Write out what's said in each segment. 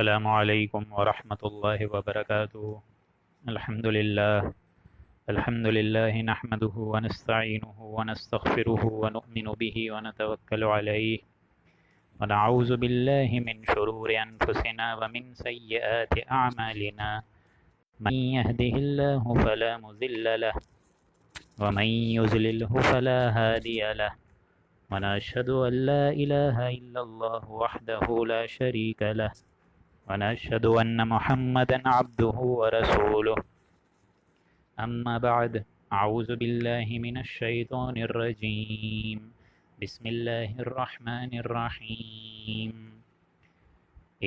السلام علیکم ورحمۃ اللہ وبرکاتہ۔ الحمد للہ نحمده ونستعینه ونستغفره ونؤمن به ونتوکل علیہ ونعوذ باللہ من شرور انفسنا ومن سیئات اعمالنا من يهده الله فلا مضل له ومن يضلله فلا هادی له ونشهد ان لا الہ الا اللہ وحدہ لا شریک له ونشهد أن محمدا عبده ورسوله أما بعد أعوذ بالله من الشيطان الرجيم بسم الله الرحمن الرحيم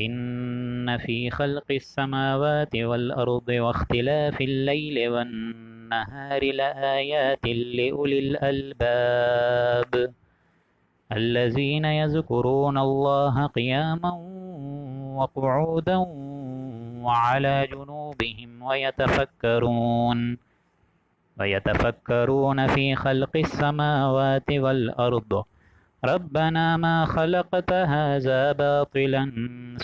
إن في خلق السماوات والأرض واختلاف الليل والنهار لآيات لأولي الألباب الذين يذكرون الله قياما وقعودا وعلى جنوبهم ويتفكرون في خلق السماوات والأرض ربنا ما خلقت هذا باطلا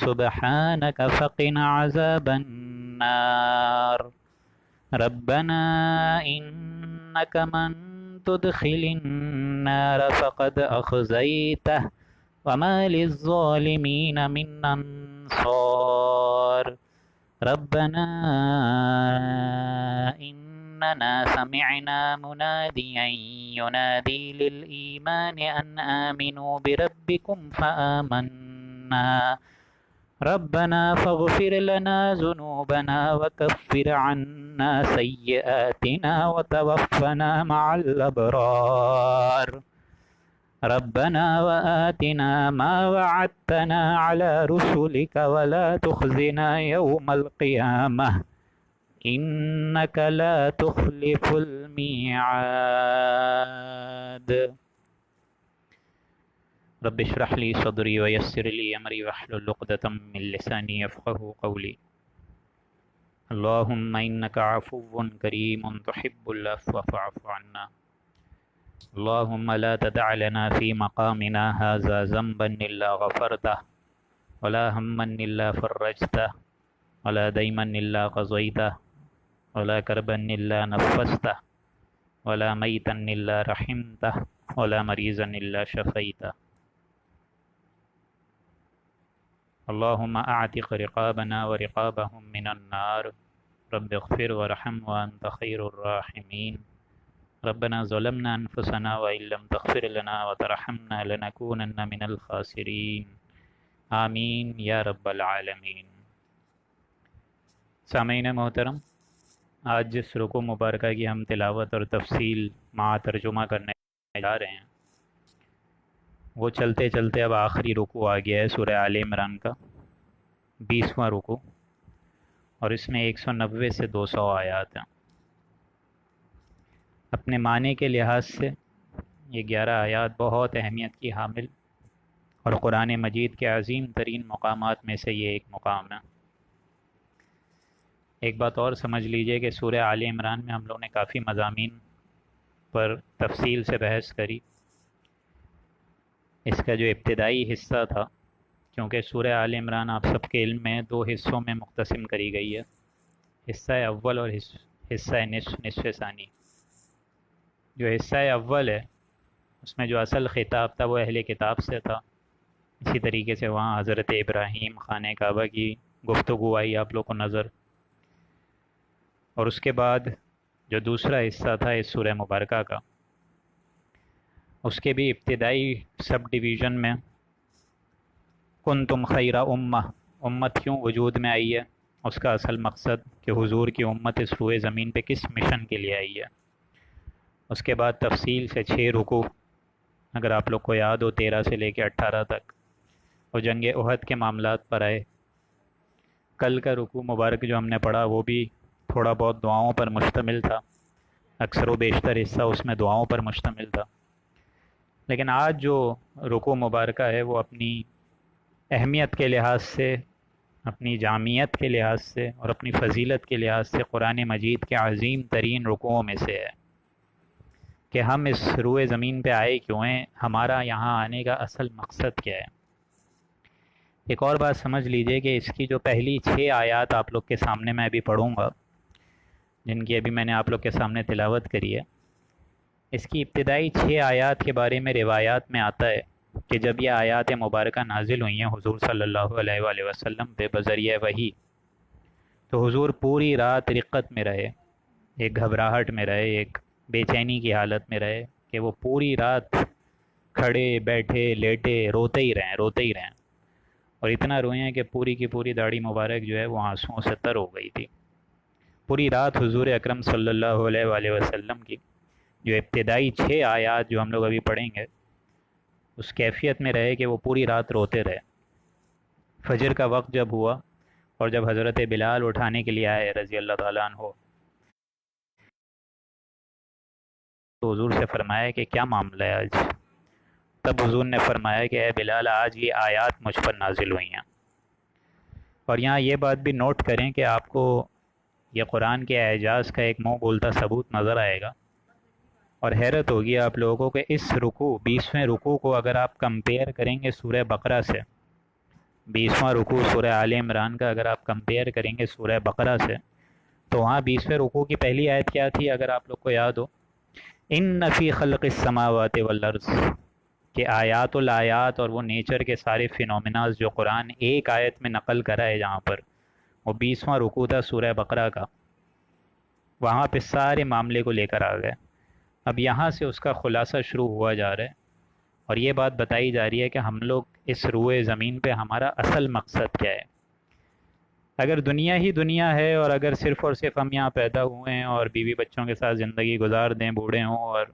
سبحانك فقنا عذاب النار ربنا إنك من تدخل النار فقد أخزيته وما للظالمين من أنصار ربنا إننا سمعنا مناديا ينادي للإيمان أن آمنوا بربكم فآمنا ربنا فاغفر لنا ذنوبنا وكفر عنا سيئاتنا وتوفنا مع الأبرار ربنا وآتنا ما وعدتنا على رسلك ولا تخزنا يوم القيامة إنك لا تخلف الميعاد رب اشرح لي صدري ويسر لي أمري واحلل عقدة من لساني يفقهوا قولي اللهم إنك عفو كريم تحب العفو فاعف عنا اللهم لا تدع لنا في مقامنا هذا ذنبا إلا غفرته ولا هما إلا فرجته ولا ديما إلا قضيته ولا كربا إلا نفسته ولا ميتا إلا رحمته ولا مريضا إلا شفيته اللهم أعتق رقابنا ورقابهم من النار رب اغفر وارحم وأنت خير الراحمين ربنا ظلمنا أنفسنا وإن لم تغفر لنا وترحمنا لنكونن من الخاسرين آمین یا رب العالمین۔ سامعین محترم، آج جس رکوع مبارکہ کی ہم تلاوت اور تفصیل مع ترجمہ کرنے جا رہے ہیں وہ چلتے چلتے اب آخری رکوع آ گیا ہے سورہ آل عمران کا 20واں رکوع، اور اس میں 190 سے 200 آیات ہیں۔ اپنے معنی کے لحاظ سے یہ 11 آیات بہت اہمیت کی حامل اور قرآن مجید کے عظیم ترین مقامات میں سے یہ ایک مقام ہے۔ ایک بات اور سمجھ لیجئے کہ سورہ آل عمران میں ہم لوگوں نے کافی مضامین پر تفصیل سے بحث کری۔ اس کا جو ابتدائی حصہ تھا، کیونکہ سورہ آل عمران آپ سب کے علم میں 2 حصوں میں مقتسم کری گئی ہے، حصہ اول اور حصہ نصف ثانی۔ جو حصہ اول ہے اس میں جو اصل خطاب تھا وہ اہل کتاب سے تھا، اسی طریقے سے وہاں حضرت ابراہیم خانہ کعبہ کی گفتگو آئی آپ لوگ کو نظر، اور اس کے بعد جو دوسرا حصہ تھا اس سورہ مبارکہ کا، اس کے بھی ابتدائی سب ڈویژن میں کنتم خیر امت کیوں وجود میں آئی ہے، اس کا اصل مقصد کہ حضور کی امت اس روئے زمین پہ کس مشن کے لیے آئی ہے۔ اس کے بعد تفصیل سے 6 رکوع، اگر آپ لوگ کو یاد ہو 13 سے لے کے 18 تک، اور جنگ احد کے معاملات پر آئے۔ کل کا رکوع مبارک جو ہم نے پڑھا وہ بھی تھوڑا بہت دعاؤں پر مشتمل تھا، اکثر و بیشتر حصہ اس میں دعاؤں پر مشتمل تھا، لیکن آج جو رکوع مبارکہ ہے وہ اپنی اہمیت کے لحاظ سے، اپنی جامعیت کے لحاظ سے اور اپنی فضیلت کے لحاظ سے قرآن مجید کے عظیم ترین رکوعوں میں سے ہے کہ ہم اس روئے زمین پہ آئے کیوں ہیں، ہمارا یہاں آنے کا اصل مقصد کیا ہے۔ ایک اور بات سمجھ لیجئے کہ اس کی جو پہلی 6 آیات آپ لوگ کے سامنے میں ابھی پڑھوں گا، جن کی ابھی میں نے آپ لوگ کے سامنے تلاوت کری ہے، اس کی ابتدائی 6 آیات کے بارے میں روایات میں آتا ہے کہ جب یہ آیات مبارکہ نازل ہوئی ہیں حضور صلی اللہ علیہ وآلہ وسلم پہ بذریعہ وحی، تو حضور پوری رات رقت میں رہے، ایک گھبراہٹ میں رہے، ایک بے چینی کی حالت میں رہے کہ وہ پوری رات کھڑے بیٹھے لیٹے روتے ہی رہیں، اور اتنا روئے ہیں کہ پوری کی پوری داڑھی مبارک جو ہے وہ آنسوؤں سے تر ہو گئی تھی۔ پوری رات حضور اکرم صلی اللہ علیہ وآلہ وسلم کی جو ابتدائی 6 آیات جو ہم لوگ ابھی پڑھیں گے اس کیفیت میں رہے کہ وہ پوری رات روتے رہے۔ فجر کا وقت جب ہوا اور جب حضرت بلال اٹھانے کے لیے آئے رضی اللہ تعالیٰ عنہ، تو حضور سے فرمایا کہ کیا معاملہ ہے آج؟ تب حضور نے فرمایا کہ اے بلال، آج یہ آیات مجھ پر نازل ہوئی ہیں۔ اور یہاں یہ بات بھی نوٹ کریں کہ آپ کو یہ قرآن کے اعجاز کا ایک منہ بولتا ثبوت نظر آئے گا، اور حیرت ہوگی آپ لوگوں کو کہ اس رکوع 20ویں رکوع کو اگر آپ کمپیئر کریں گے سورہ بقرہ سے، 20واں رکوع سورہ آل عمران کا اگر آپ کمپیئر کریں گے سورہ بقرہ سے، تو وہاں 20ویں رکوع کی پہلی آیت کیا تھی اگر آپ لوگ کو یاد ہو؟ ان فی خلق السماوات والارض، کہ آیات الآیات اور وہ نیچر کے سارے فینومیناز جو قرآن ایک آیت میں نقل کرا ہے جہاں پر، وہ 20واں رکوع تھا سورہ بقرہ کا، وہاں پہ سارے معاملے کو لے کر آ گئے۔ اب یہاں سے اس کا خلاصہ شروع ہوا جا رہا ہے، اور یہ بات بتائی جا رہی ہے کہ ہم لوگ اس روئے زمین پہ ہمارا اصل مقصد کیا ہے۔ اگر دنیا ہی دنیا ہے، اور اگر صرف اور صرف ہم یہاں پیدا ہوئے ہیں اور بیوی بچوں کے ساتھ زندگی گزار دیں، بوڑھے ہوں، اور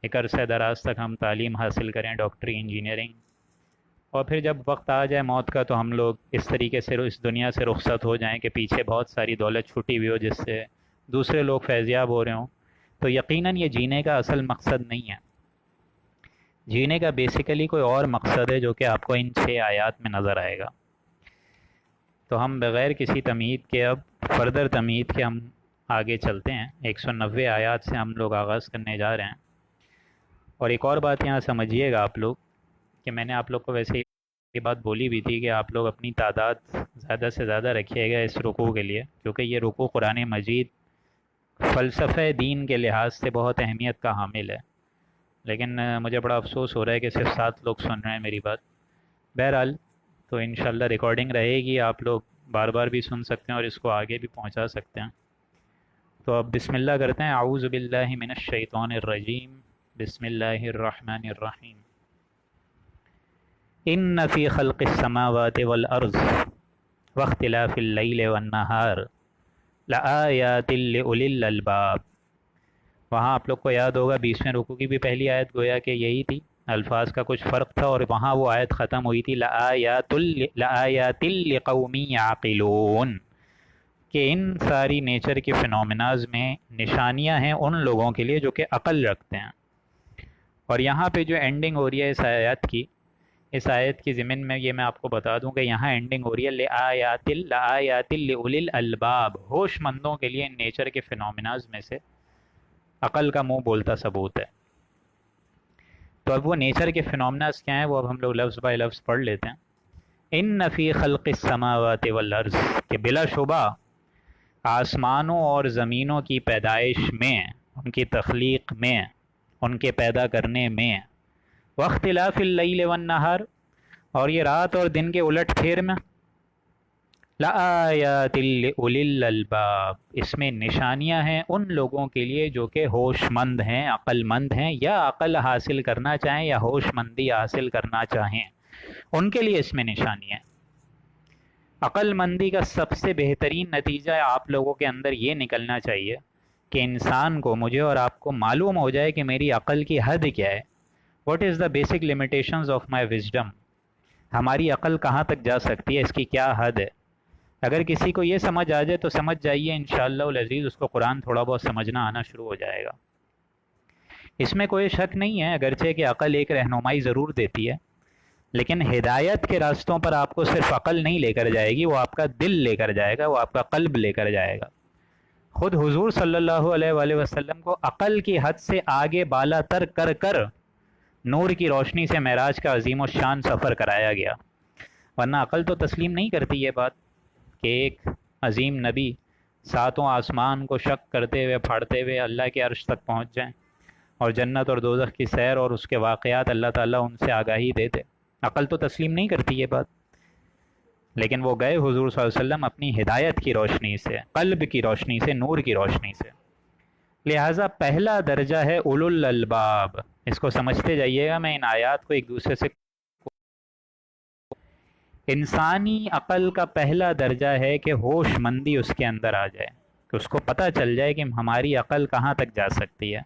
ایک عرصہ دراز تک ہم تعلیم حاصل کریں، ڈاکٹری، انجینئرنگ، اور پھر جب وقت آ جائے موت کا تو ہم لوگ اس طریقے سے اس دنیا سے رخصت ہو جائیں کہ پیچھے بہت ساری دولت چھٹی ہوئی ہو جس سے دوسرے لوگ فیضیاب ہو رہے ہوں، تو یقیناً یہ جینے کا اصل مقصد نہیں ہے۔ جینے کا بیسیکلی کوئی اور مقصد ہے جو کہ آپ کو ان 6 آیات میں نظر آئے گا۔ تو ہم بغیر کسی تمہید کے اب فردر تمہید کے ہم آگے چلتے ہیں۔ 190 آیات سے ہم لوگ آغاز کرنے جا رہے ہیں۔ اور ایک اور بات یہاں سمجھیے گا آپ لوگ کہ میں نے آپ لوگ کو ویسے یہ بات بولی بھی تھی کہ آپ لوگ اپنی تعداد زیادہ سے زیادہ رکھیے گا اس رکوع کے لیے، کیونکہ یہ رکوع قرآن مجید فلسفہ دین کے لحاظ سے بہت اہمیت کا حامل ہے، لیکن مجھے بڑا افسوس ہو رہا ہے کہ صرف 7 لوگ سن رہے ہیں میری بات۔ بہرحال تو انشاءاللہ ریکارڈنگ رہے گی، آپ لوگ بار بار بھی سن سکتے ہیں اور اس کو آگے بھی پہنچا سکتے ہیں۔ تو اب بسم اللہ کرتے ہیں۔ اعوذ باللہ من الشیطان الرجیم، بسم اللہ الرحمن الرحیم۔ ان فی خلق السماوات والارض واختلاف اللیل والنہار لآیات لأولی الالباب۔ وہاں آپ لوگ کو یاد ہوگا 20ویں رکوع کی بھی پہلی آیت گویا کہ یہی تھی، الفاظ کا کچھ فرق تھا، اور وہاں وہ آیت ختم ہوئی تھی لآیات لقوم یعقلون، کہ ان ساری نیچر کے فینومیناز میں نشانیاں ہیں ان لوگوں کے لیے جو کہ عقل رکھتے ہیں۔ اور یہاں پہ جو اینڈنگ ہو رہی ہے اس آیت کی ضمن میں یہ میں آپ کو بتا دوں کہ یہاں اینڈنگ ہو رہی ہے لآیات لأولی الالباب، ہوش مندوں کے لیے نیچر کے فینومیناز میں سے عقل کا منہ بولتا ثبوت ہے۔ تو اب وہ نیچر کے فینومیناز کیا ہیں وہ اب ہم لوگ لفظ بائی لفظ پڑھ لیتے ہیں۔ ان فی خلق السماوات والارض، کہ بلا شبہ آسمانوں اور زمینوں کی پیدائش میں، ان کی تخلیق میں، ان کے پیدا کرنے میں، واختلاف اللیل والنہار، اور یہ رات اور دن کے الٹ پھیر میں، لآیات لأولی الالباب، اس میں نشانیاں ہیں ان لوگوں کے لیے جو کہ ہوش مند ہیں، عقل مند ہیں، یا عقل حاصل کرنا چاہیں یا ہوش مندی حاصل کرنا چاہیں، ان کے لیے اس میں نشانی ہے۔ عقل مندی کا سب سے بہترین نتیجہ آپ لوگوں کے اندر یہ نکلنا چاہیے کہ انسان کو، مجھے اور آپ کو معلوم ہو جائے کہ میری عقل کی حد کیا ہے۔ What is the basic limitations of my wisdom, ہماری عقل کہاں تک جا سکتی ہے، اس کی کیا حد ہے۔ اگر کسی کو یہ سمجھ آ جائے تو سمجھ جائیے انشاءاللہ العزیز اس کو قرآن تھوڑا بہت سمجھنا آنا شروع ہو جائے گا۔ اس میں کوئی شک نہیں ہے، اگرچہ کہ عقل ایک رہنمائی ضرور دیتی ہے، لیکن ہدایت کے راستوں پر آپ کو صرف عقل نہیں لے کر جائے گی، وہ آپ کا دل لے کر جائے گا، وہ آپ کا قلب لے کر جائے گا۔ خود حضور صلی اللہ علیہ وآلہ وسلم کو عقل کی حد سے آگے بالا تر کر کر نور کی روشنی سے معراج کا عظیم الشان سفر کرایا گیا۔ ورنہ عقل تو تسلیم نہیں کرتی یہ بات کہ ایک عظیم نبی ساتوں آسمان کو شق کرتے ہوئے پھاڑتے ہوئے اللہ کے عرش تک پہنچ جائیں اور جنت اور دوزخ کی سیر اور اس کے واقعات اللہ تعالیٰ ان سے آگاہی دیتے. عقل تو تسلیم نہیں کرتی یہ بات. لیکن وہ گئے حضور صلی اللہ علیہ وسلم اپنی ہدایت کی روشنی سے، قلب کی روشنی سے، نور کی روشنی سے. لہٰذا پہلا درجہ ہے اولو الالباب. اس کو سمجھتے جائیے گا. میں ان آیات کو ایک دوسرے سے، انسانی عقل کا پہلا درجہ ہے کہ ہوش مندی اس کے اندر آ جائے، کہ اس کو پتہ چل جائے کہ ہماری عقل کہاں تک جا سکتی ہے.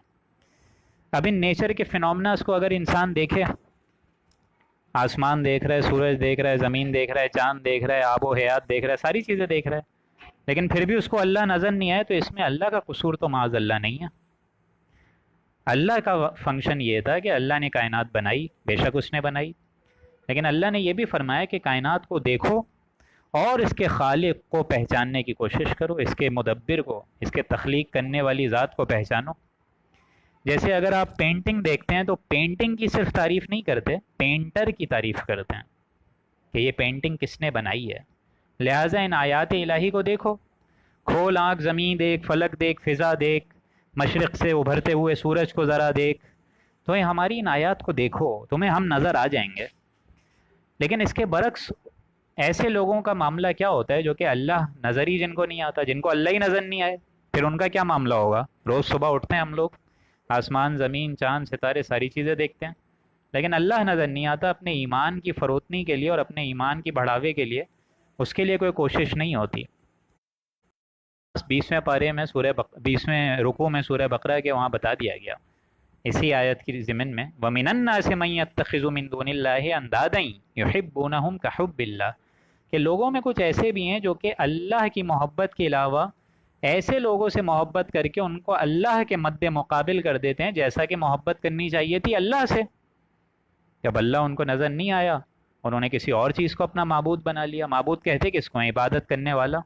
اب ان نیچر کے فینومناز کو اگر انسان دیکھے، آسمان دیکھ رہا ہے، سورج دیکھ رہا ہے، زمین دیکھ رہا ہے، چاند دیکھ رہا ہے، آب و حیات دیکھ رہا ہے، ساری چیزیں دیکھ رہا ہے، لیکن پھر بھی اس کو اللہ نظر نہیں آئے، تو اس میں اللہ کا قصور تو معاذ اللہ نہیں ہے. اللہ کا فنکشن یہ تھا کہ اللہ نے کائنات بنائی، بے شک اس نے بنائی، لیکن اللہ نے یہ بھی فرمایا کہ کائنات کو دیکھو اور اس کے خالق کو پہچاننے کی کوشش کرو، اس کے مدبر کو، اس کے تخلیق کرنے والی ذات کو پہچانو. جیسے اگر آپ پینٹنگ دیکھتے ہیں تو پینٹنگ کی صرف تعریف نہیں کرتے، پینٹر کی تعریف کرتے ہیں کہ یہ پینٹنگ کس نے بنائی ہے. لہٰذا ان آیات الہی کو دیکھو، کھول آنکھ، زمین دیکھ، فلک دیکھ، فضا دیکھ، مشرق سے ابھرتے ہوئے سورج کو ذرا دیکھ، تو یہ ہماری ان آیات کو دیکھو، تمہیں ہم نظر آ جائیں گے. لیکن اس کے برعکس ایسے لوگوں کا معاملہ کیا ہوتا ہے جو کہ اللہ نظر ہی جن کو نہیں آتا، جن کو اللہ ہی نظر نہیں آئے، پھر ان کا کیا معاملہ ہوگا؟ روز صبح اٹھتے ہیں ہم لوگ، آسمان، زمین، چاند، ستارے، ساری چیزیں دیکھتے ہیں، لیکن اللہ نظر نہیں آتا. اپنے ایمان کی فروتنی کے لیے اور اپنے ایمان کی بڑھاوے کے لیے اس کے لیے کوئی کوشش نہیں ہوتی. 20ویں پارے میں 20ویں رکوع میں سورہ بقرہ کے وہاں بتا دیا گیا اسی آیت کی ضمن میں، وَمِنَ النَّاسِ مَن يَتَّخِذُ مِن دُونِ اللَّهِ أَندَادًا يُحِبُّونَهُمْ كَحُبِّ اللَّهِ، کہ لوگوں میں کچھ ایسے بھی ہیں جو کہ اللہ کی محبت کے علاوہ ایسے لوگوں سے محبت کر کے ان کو اللہ کے مد مقابل کر دیتے ہیں جیسا کہ محبت کرنی چاہیے تھی اللہ سے. جب اللہ ان کو نظر نہیں آیا، انہوں نے کسی اور چیز کو اپنا معبود بنا لیا. معبود کہتے کس کو ہیں؟ عبادت کرنے والا.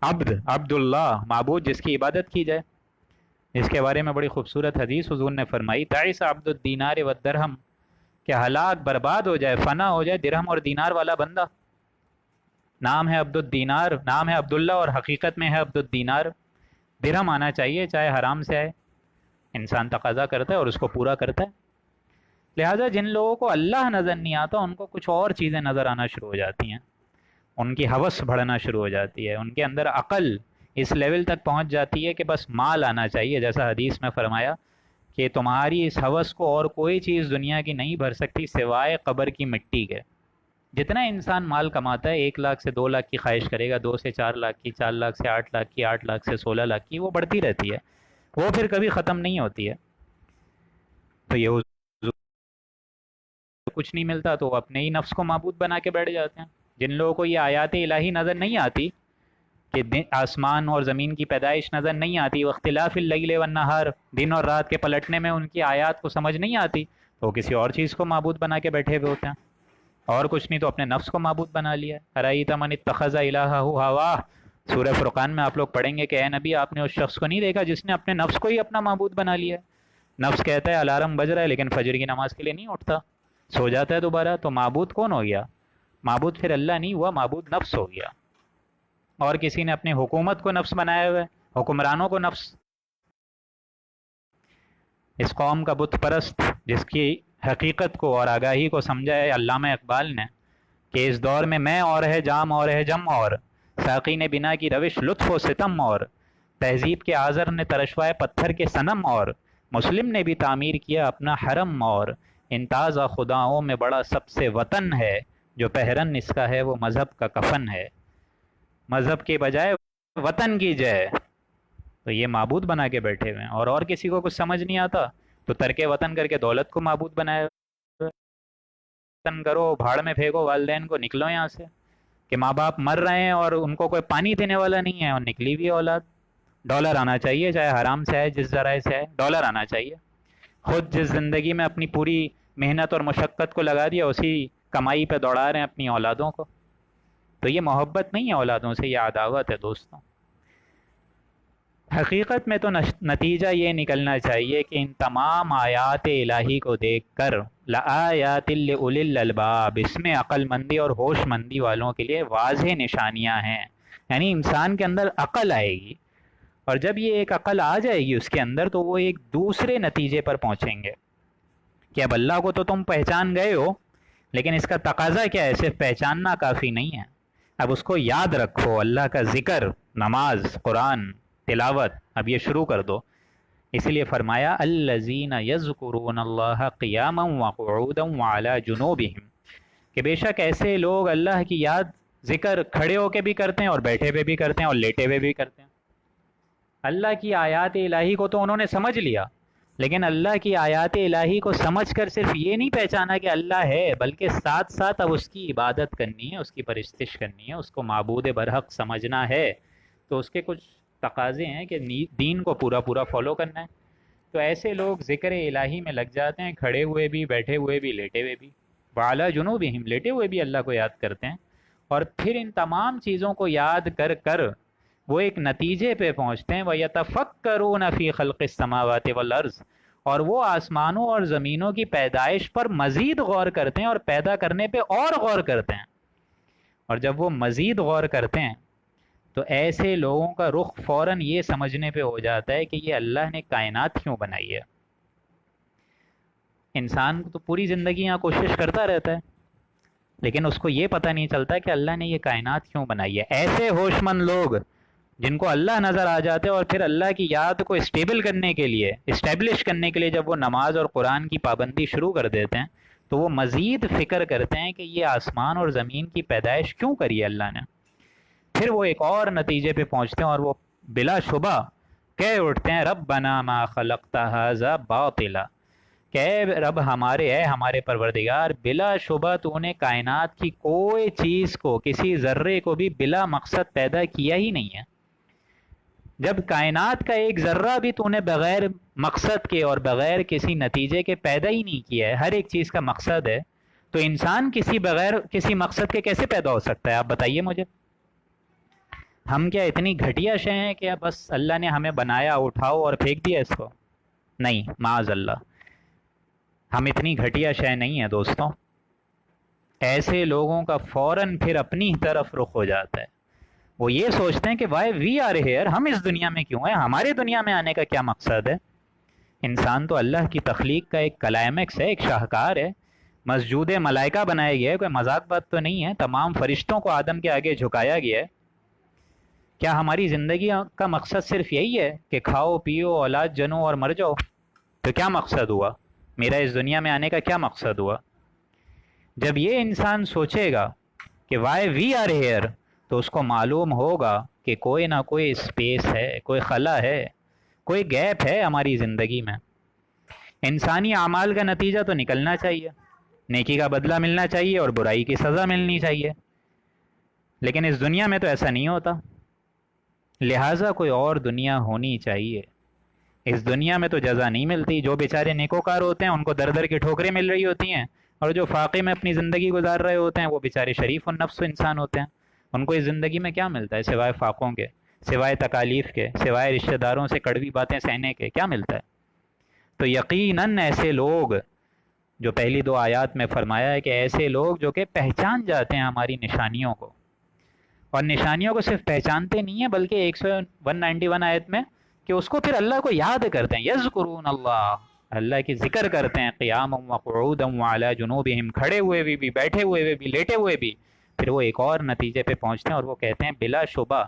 عبد اللہ، معبود جس کی عبادت کی جائے. اس کے بارے میں بڑی خوبصورت حدیث حضور نے فرمائی، تعیس عبد الدینار والدرہم، کہ ہلاک برباد ہو جائے، فنا ہو جائے درہم اور دینار والا بندہ. نام ہے عبد الدینار، نام ہے عبداللہ، اور حقیقت میں ہے عبد الدینار. درہم آنا چاہیے چاہے حرام سے آئے، انسان تقاضا کرتا ہے اور اس کو پورا کرتا ہے. لہٰذا جن لوگوں کو اللہ نظر نہیں آتا ان کو کچھ اور چیزیں نظر آنا شروع ہو جاتی ہیں، ان کی ہوس بڑھنا شروع ہو جاتی ہے، ان کے اندر عقل اس لیول تک پہنچ جاتی ہے کہ بس مال آنا چاہیے. جیسا حدیث میں فرمایا کہ تمہاری اس ہوس کو اور کوئی چیز دنیا کی نہیں بھر سکتی سوائے قبر کی مٹی کے. جتنا انسان مال کماتا ہے 1 لاکھ سے 2 لاکھ کی خواہش کرے گا، 2 سے 4 لاکھ کی، 4 لاکھ سے 8 لاکھ کی، 8 لاکھ سے 16 لاکھ کی، وہ بڑھتی رہتی ہے، وہ پھر کبھی ختم نہیں ہوتی ہے. تو یہ حضور کچھ نہیں ملتا تو وہ اپنے ہی نفس کو معبود بنا کے بیٹھ جاتے ہیں. جن لوگوں کو یہ آیات الہی نظر نہیں آتی کہ آسمان اور زمین کی پیدائش نظر نہیں آتی، واختلاف اللیل والنہار، دن اور رات کے پلٹنے میں ان کی آیات کو سمجھ نہیں آتی، تو وہ کسی اور چیز کو معبود بنا کے بیٹھے ہوئے ہوتے ہیں، اور کچھ نہیں تو اپنے نفس کو معبود بنا لیا. ارأیت من اتخذ الہہ ہواہ، سورہ فرقان میں آپ لوگ پڑھیں گے کہ اے نبی آپ نے اس شخص کو نہیں دیکھا جس نے اپنے نفس کو ہی اپنا معبود بنا لیا. نفس کہتا ہے الارم بج رہا ہے لیکن فجر کی نماز کے لیے نہیں اٹھتا، سو جاتا ہے دوبارہ. تو معبود کون ہو گیا؟ معبود پھر اللہ نہیں ہوا، معبود نفس ہو گیا. اور کسی نے اپنی حکومت کو نفس بنایا ہوا ہے، حکمرانوں کو نفس. اس قوم کا بت پرست جس کی حقیقت کو اور آگاہی کو سمجھا ہے علامہ اقبال نے کہ اس دور میں اور ہے جام اور ہے جم، اور ساقی نے بنا کی روش لطف و ستم، اور تہذیب کے آزر نے ترشوائے پتھر کے صنم، اور مسلم نے بھی تعمیر کیا اپنا حرم، اور ان تازہ خداؤں میں بڑا سب سے وطن ہے، جو پہرن اس کا ہے وہ مذہب کا کفن ہے. مذہب کے بجائے وطن کی جے. تو یہ معبود بنا کے بیٹھے ہوئے ہیں، اور کسی کو کچھ سمجھ نہیں آتا تو ترک وطن کر کے دولت کو معبود بنائے. وطن کرو، بھاڑ میں پھینکو والدین کو، نکلو یہاں سے. کہ ماں باپ مر رہے ہیں اور ان کو کوئی پانی دینے والا نہیں ہے، اور نکلی ہوئی اولاد. ڈالر آنا چاہیے چاہے حرام سے آئے، جس ذرائع سے آئے، ڈالر آنا چاہیے. خود جس زندگی میں اپنی پوری محنت اور مشقت کو لگا دیا اسی کمائی پہ دوڑا رہے ہیں اپنی اولادوں کو. تو یہ محبت نہیں ہے اولادوں سے، یہ عداوت ہے دوستوں. حقیقت میں تو نتیجہ یہ نکلنا چاہیے کہ ان تمام آیات الہی کو دیکھ کر لآیات لأولی الالباب، اس میں عقل مندی اور ہوش مندی والوں کے لیے واضح نشانیاں ہیں، یعنی انسان کے اندر عقل آئے گی، اور جب یہ ایک عقل آ جائے گی اس کے اندر تو وہ ایک دوسرے نتیجے پر پہنچیں گے کہ اب اللہ کو تو تم پہچان گئے ہو، لیکن اس کا تقاضا کیا ہے؟ صرف پہچاننا کافی نہیں ہے، اب اس کو یاد رکھو، اللہ کا ذکر، نماز، قرآن، تلاوت اب یہ شروع کر دو۔ اس لیے فرمایا الذین یذکرون اللہ قیاما وقعودا وعلی جنوبہم، کہ بے شک ایسے لوگ اللہ کی یاد، ذکر کھڑے ہو کے بھی کرتے ہیں اور بیٹھے ہوئے بھی کرتے ہیں اور لیٹے ہوئے بھی کرتے ہیں۔ اللہ کی آیات الہی کو تو انہوں نے سمجھ لیا، لیکن اللہ کی آیات الہی کو سمجھ کر صرف یہ نہیں پہچانا کہ اللہ ہے، بلکہ ساتھ ساتھ اب اس کی عبادت کرنی ہے، اس کی پرستش کرنی ہے، اس کو معبود برحق سمجھنا ہے، تو اس کے کچھ تقاضے ہیں کہ دین کو پورا پورا فالو کرنا ہے۔ تو ایسے لوگ ذکر الہی میں لگ جاتے ہیں، کھڑے ہوئے بھی، بیٹھے ہوئے بھی، لیٹے ہوئے بھی، وعلی جنوبہم، لیٹے ہوئے بھی اللہ کو یاد کرتے ہیں، اور پھر ان تمام چیزوں کو یاد کر کر وہ ایک نتیجے پہ پہنچتے ہیں، وَيَتَفَكَّرُونَ فِي خَلْقِ السَّمَاوَاتِ وَالْأَرْضِ، اور وہ آسمانوں اور زمینوں کی پیدائش پر مزید غور کرتے ہیں اور پیدا کرنے پہ اور غور کرتے ہیں، اور جب وہ مزید غور کرتے ہیں تو ایسے لوگوں کا رخ فوراً یہ سمجھنے پہ ہو جاتا ہے کہ یہ اللہ نے کائنات کیوں بنائی ہے۔ انسان تو پوری زندگی یہاں کوشش کرتا رہتا ہے، لیکن اس کو یہ پتہ نہیں چلتا کہ اللہ نے یہ کائنات کیوں بنائی ہے۔ ایسے ہوش مند لوگ جن کو اللہ نظر آ جاتے ہیں اور پھر اللہ کی یاد کو اسٹیبل کرنے کے لیے، اسٹیبلش کرنے کے لیے جب وہ نماز اور قرآن کی پابندی شروع کر دیتے ہیں تو وہ مزید فکر کرتے ہیں کہ یہ آسمان اور زمین کی پیدائش کیوں کری ہے اللہ نے۔ پھر وہ ایک اور نتیجے پہ پہنچتے ہیں اور وہ بلا شبہ کہہ اٹھتے ہیں ربنا ما خلقت ھذا باطلا، کہ اے رب ہمارے، اے ہمارے پروردگار، بلا شبہ تو نے کائنات کی کوئی چیز کو، کسی ذرے کو بھی بلا مقصد پیدا کیا ہی نہیں ہے۔ جب کائنات کا ایک ذرہ بھی تو نے بغیر مقصد کے اور بغیر کسی نتیجے کے پیدا ہی نہیں کیا ہے، ہر ایک چیز کا مقصد ہے، تو انسان بغیر کسی مقصد کے کیسے پیدا ہو سکتا ہے؟ آپ بتائیے مجھے۔ ہم کیا اتنی گھٹیا شے ہیں کہ بس اللہ نے ہمیں بنایا، اٹھاؤ اور پھینک دیا اس کو؟ نہیں، معاذ اللہ، ہم اتنی گھٹیا شے نہیں ہیں دوستوں۔ ایسے لوگوں کا فوراً پھر اپنی طرف رخ ہو جاتا ہے، وہ یہ سوچتے ہیں کہ وائی وی آر ہیئر، ہم اس دنیا میں کیوں ہیں، ہمارے دنیا میں آنے کا کیا مقصد ہے؟ انسان تو اللہ کی تخلیق کا ایک کلائمیکس ہے، ایک شاہکار ہے، مسجود ملائکہ بنایا گیا ہے، کوئی مذاق بات تو نہیں ہے، تمام فرشتوں کو آدم کے آگے جھکایا گیا ہے۔ کیا ہماری زندگی کا مقصد صرف یہی ہے کہ کھاؤ پیو، اولاد جنو اور مر جاؤ؟ تو کیا مقصد ہوا میرا اس دنیا میں آنے کا؟ کیا مقصد ہوا؟ جب یہ انسان سوچے گا کہ وائی وی آر ہیئر تو اس کو معلوم ہوگا کہ کوئی نہ کوئی اسپیس ہے، کوئی خلا ہے، کوئی گیپ ہے ہماری زندگی میں۔ انسانی اعمال کا نتیجہ تو نکلنا چاہیے، نیکی کا بدلہ ملنا چاہیے اور برائی کی سزا ملنی چاہیے، لیکن اس دنیا میں تو ایسا نہیں ہوتا، لہٰذا کوئی اور دنیا ہونی چاہیے۔ اس دنیا میں تو جزا نہیں ملتی، جو بیچارے نیکوکار ہوتے ہیں ان کو در در کی ٹھوکریں مل رہی ہوتی ہیں، اور جو فاقے میں اپنی زندگی گزار رہے ہوتے ہیں وہ بیچارے شریف النفس انسان ہوتے ہیں، ان کو اس زندگی میں کیا ملتا ہے سوائے فاقوں کے، سوائے تکالیف کے، سوائے رشتہ داروں سے کڑوی باتیں سہنے کے؟ کیا ملتا ہے؟ تو یقیناً ایسے لوگ جو پہلی دو آیات میں فرمایا ہے کہ ایسے لوگ جو کہ پہچان جاتے ہیں ہماری نشانیوں کو، اور نشانیوں کو صرف پہچانتے نہیں ہیں بلکہ 191 آیت میں کہ اس کو پھر اللہ کو یاد کرتے ہیں، یذکرون اللہ، اللہ کی ذکر کرتے ہیں، قیاما وقعودا وعلی جنوبہم، کھڑے ہوئے بھی، بیٹھے ہوئے بھی، لیٹے ہوئے بھی۔ پھر وہ ایک اور نتیجے پہ پہنچتے ہیں اور وہ کہتے ہیں بلا شبہ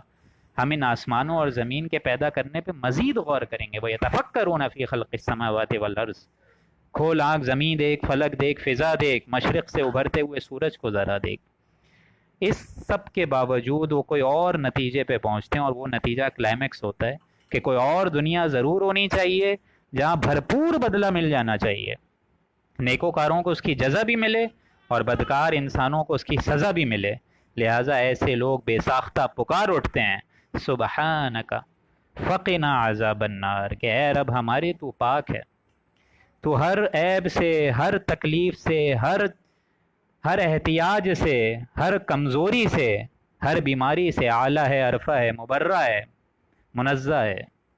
ہم ان آسمانوں اور زمین کے پیدا کرنے پہ مزید غور کریں گے، وَيَتَفَكَّرُونَ فِي خَلْقِ السَّمَاوَاتِ وَالْأَرْضِ، کھول آنکھ، زمین دیکھ، فلک دیکھ، فضا دیکھ، مشرق سے ابھرتے ہوئے سورج کو ذرا دیکھ۔ اس سب کے باوجود وہ کوئی اور نتیجے پہ پہنچتے ہیں، اور وہ نتیجہ کلائمیکس ہوتا ہے کہ کوئی اور دنیا ضرور ہونی چاہیے جہاں بھرپور بدلہ مل جانا چاہیے، نیکوکاروں کو اس کی جزا بھی ملے اور بدکار انسانوں کو اس کی سزا بھی ملے۔ لہٰذا ایسے لوگ بے ساختہ پکار اٹھتے ہیں سبحانک فقنا عذاب النار، کہ اے رب ہمارے تو پاک ہے، تو ہر عیب سے، ہر تکلیف سے، ہر احتیاج سے، ہر کمزوری سے، ہر بیماری سے اعلیٰ ہے، عرفہ ہے، مبرہ ہے، منزہ ہے۔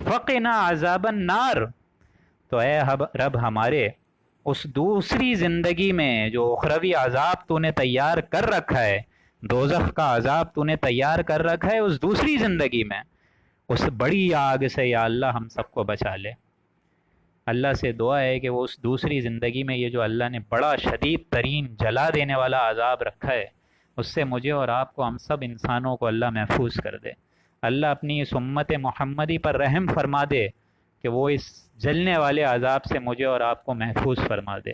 فقنا عذاب النار تو اے رب ہمارے اس دوسری زندگی میں جو اخروی عذاب تو نے تیار کر رکھا ہے، دوزخ کا عذاب تو نے تیار کر رکھا ہے اس دوسری زندگی میں، اس بڑی آگ سے یا اللہ ہم سب کو بچا لے۔ اللہ سے دعا ہے کہ وہ اس دوسری زندگی میں یہ جو اللہ نے بڑا شدید ترین جلا دینے والا عذاب رکھا ہے، اس سے مجھے اور آپ کو، ہم سب انسانوں کو اللہ محفوظ کر دے۔ اللہ اپنی اس امت محمدی پر رحم فرما دے کہ وہ اس جلنے والے عذاب سے مجھے اور آپ کو محفوظ فرما دے۔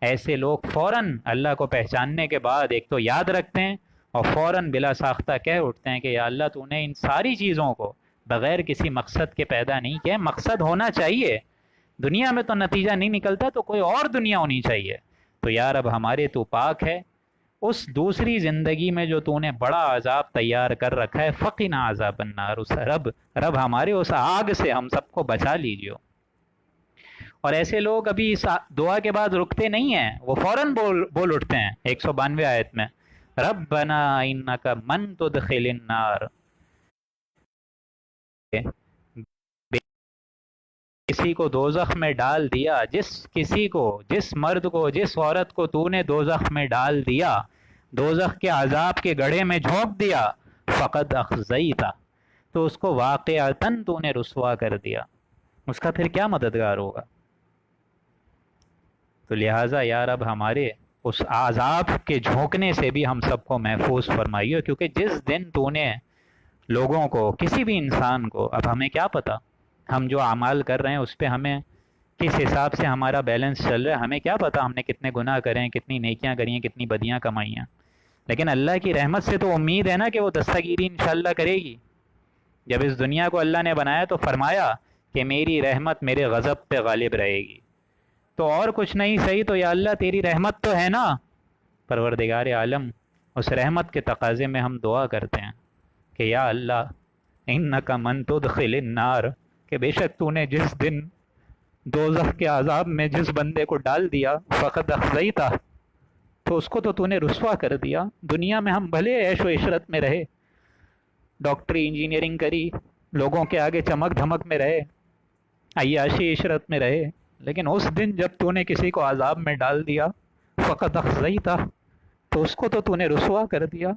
ایسے لوگ فوراً اللہ کو پہچاننے کے بعد ایک تو یاد رکھتے ہیں اور فوراً بلا ساختہ کہہ اٹھتے ہیں کہ یا اللہ تو نے ان ساری چیزوں کو بغیر کسی مقصد کے پیدا نہیں کیا، مقصد ہونا چاہیے، دنیا میں تو نتیجہ نہیں نکلتا تو کوئی اور دنیا ہونی چاہیے، تو یا رب ہمارے تو پاک ہے، اس دوسری زندگی میں جو تو نے بڑا عذاب تیار کر رکھا ہے، فقنا عذاب النار، اس رب ہمارے اس آگ سے ہم سب کو بچا لیجیے۔ اور ایسے لوگ ابھی اس دعا کے بعد رکتے نہیں ہیں، وہ فوراً بول اٹھتے ہیں 192 آیت میں، ربنا انک من تدخل النار، کسی کو دوزخ میں ڈال دیا، جس مرد کو، جس عورت کو تو نے دوزخ میں ڈال دیا، دوزخ کے عذاب کے گڑھے میں جھونک دیا، فقد اخزیتا، تو اس کو واقعتاً تو نے رسوا کر دیا، اس کا پھر کیا مددگار ہوگا؟ تو لہٰذا یا رب ہمارے اس عذاب کے جھونکنے سے بھی ہم سب کو محفوظ فرمائیے، کیونکہ جس دن تو نے لوگوں کو، کسی بھی انسان کو، اب ہمیں کیا پتہ ہم جو اعمال کر رہے ہیں اس پہ ہمیں کس حساب سے ہمارا بیلنس چل رہا ہے، ہمیں کیا پتہ ہم نے کتنے گناہ کرے ہیں، کتنی نیکیاں کری ہیں، کتنی بدیاں کمائی ہیں، لیکن اللہ کی رحمت سے تو امید ہے نا کہ وہ دستگیری انشاءاللہ کرے گی۔ جب اس دنیا کو اللہ نے بنایا تو فرمایا کہ میری رحمت میرے غضب پہ غالب رہے گی، تو اور کچھ نہیں صحیح تو یا اللہ تیری رحمت تو ہے نا۔ پروردگار عالم، اس رحمت کے تقاضے میں ہم دعا کرتے ہیں کہ یا اللہ انک من تدخل النار، کہ بے شک تو نے جس دن دوزخ کے عذاب میں جس بندے کو ڈال دیا، فقد اخزیتا، تو اس کو تو نے رسوا کر دیا۔ دنیا میں ہم بھلے عیش و عشرت میں رہے، ڈاکٹری انجینئرنگ کری، لوگوں کے آگے چمک دھمک میں رہے، عیاشی عشرت میں رہے، لیکن اس دن جب تو نے کسی کو عذاب میں ڈال دیا، فقد اخزیتا، تو اس کو تو نے رسوا کر دیا۔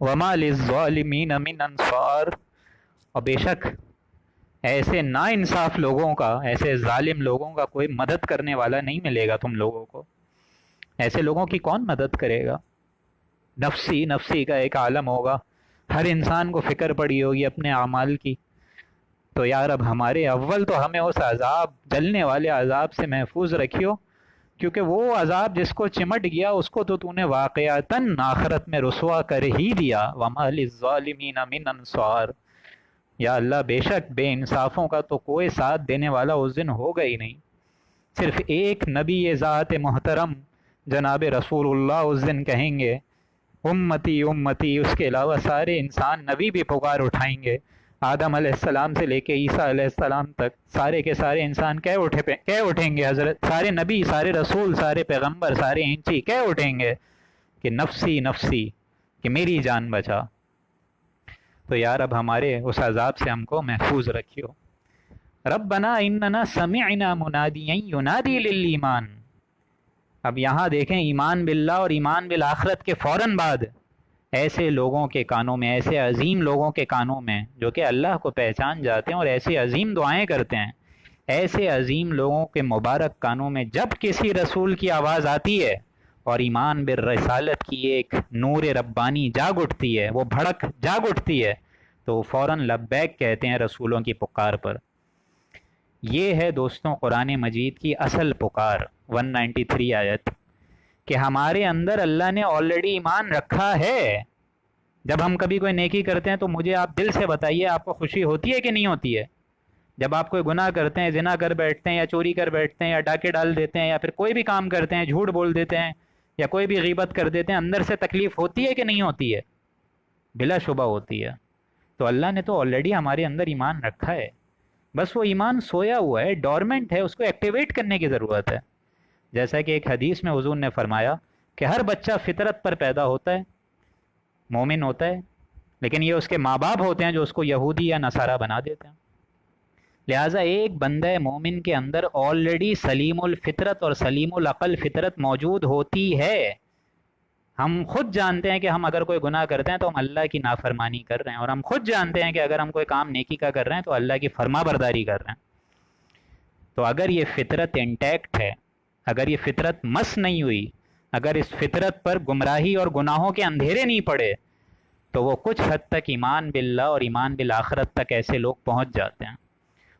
وما للظالمین من انصار، اور بے شک ایسے نا انصاف لوگوں کا، ایسے ظالم لوگوں کا کوئی مدد کرنے والا نہیں ملے گا تم لوگوں کو۔ ایسے لوگوں کی کون مدد کرے گا؟ نفسی نفسی کا ایک عالم ہوگا، ہر انسان کو فکر پڑی ہوگی اپنے اعمال کی۔ تو یا رب ہمارے اول تو ہمیں اس عذاب، جلنے والے عذاب سے محفوظ رکھیو، کیونکہ وہ عذاب جس کو چمٹ گیا اس کو تو نے واقعتاً آخرت میں رسوا کر ہی دیا۔ وما للظالمین من انصار، یا اللہ بے شک بے انصافوں کا تو کوئی ساتھ دینے والا اس دن ہوگا ہی نہیں۔ صرف ایک نبی ذات محترم جناب رسول اللہ اس دن کہیں گے امتی امتی، اس کے علاوہ سارے انسان نبی بھی پکار اٹھائیں گے، آدم علیہ السلام سے لے کے عیسیٰ علیہ السلام تک سارے کے سارے انسان کہہ اٹھیں گے، حضرت سارے نبی، سارے رسول، سارے پیغمبر، سارے انچی کہہ اٹھیں گے کہ نفسی نفسی، کہ میری جان بچا۔ تو یا رب ہمارے اس عذاب سے ہم کو محفوظ رکھیو۔ ربنا اننا سمعنا منادیا ینادی للایمان، اب یہاں دیکھیں ایمان باللہ اور ایمان بالآخرت کے فوراً بعد ایسے لوگوں کے کانوں میں، ایسے عظیم لوگوں کے کانوں میں جو کہ اللہ کو پہچان جاتے ہیں اور ایسے عظیم دعائیں کرتے ہیں، ایسے عظیم لوگوں کے مبارک کانوں میں جب کسی رسول کی آواز آتی ہے اور ایمان بالرسالت کی ایک نور ربانی جاگ اٹھتی ہے، وہ بھڑک جاگ اٹھتی ہے، تو وہ فوراً لبیک کہتے ہیں رسولوں کی پکار پر۔ یہ ہے دوستوں قرآن مجید کی اصل پکار، 193 آیت، کہ ہمارے اندر اللہ نے آلریڈی ایمان رکھا ہے۔ جب ہم کبھی کوئی نیکی کرتے ہیں تو مجھے آپ دل سے بتائیے آپ کو خوشی ہوتی ہے کہ نہیں ہوتی ہے؟ جب آپ کوئی گناہ کرتے ہیں، زنا کر بیٹھتے ہیں یا چوری کر بیٹھتے ہیں یا ڈاکے ڈال دیتے ہیں یا پھر کوئی بھی کام کرتے ہیں، جھوٹ بول دیتے ہیں یا کوئی بھی غیبت کر دیتے ہیں، اندر سے تکلیف ہوتی ہے کہ نہیں ہوتی ہے؟ بلا شبہ ہوتی ہے۔ تو اللہ نے تو آلریڈی ہمارے اندر ایمان رکھا ہے، بس وہ ایمان سویا ہوا ہے، ڈورمنٹ ہے، اس کو ایکٹیویٹ کرنے کی ضرورت ہے۔ جیسا کہ ایک حدیث میں حضور نے فرمایا کہ ہر بچہ فطرت پر پیدا ہوتا ہے، مومن ہوتا ہے، لیکن یہ اس کے ماں باپ ہوتے ہیں جو اس کو یہودی یا نصارہ بنا دیتے ہیں۔ لہٰذا ایک بندہ مومن کے اندر آلریڈی سلیم الفطرت اور سلیم العقل فطرت موجود ہوتی ہے۔ ہم خود جانتے ہیں کہ ہم اگر کوئی گناہ کرتے ہیں تو ہم اللہ کی نافرمانی کر رہے ہیں، اور ہم خود جانتے ہیں کہ اگر ہم کوئی کام نیکی کا کر رہے ہیں تو اللہ کی فرما برداری کر رہے ہیں۔ تو اگر یہ فطرت انٹیکٹ ہے، اگر یہ فطرت مس نہیں ہوئی، اگر اس فطرت پر گمراہی اور گناہوں کے اندھیرے نہیں پڑے، تو وہ کچھ حد تک ایمان باللہ اور ایمان بالآخرت تک ایسے لوگ پہنچ جاتے ہیں،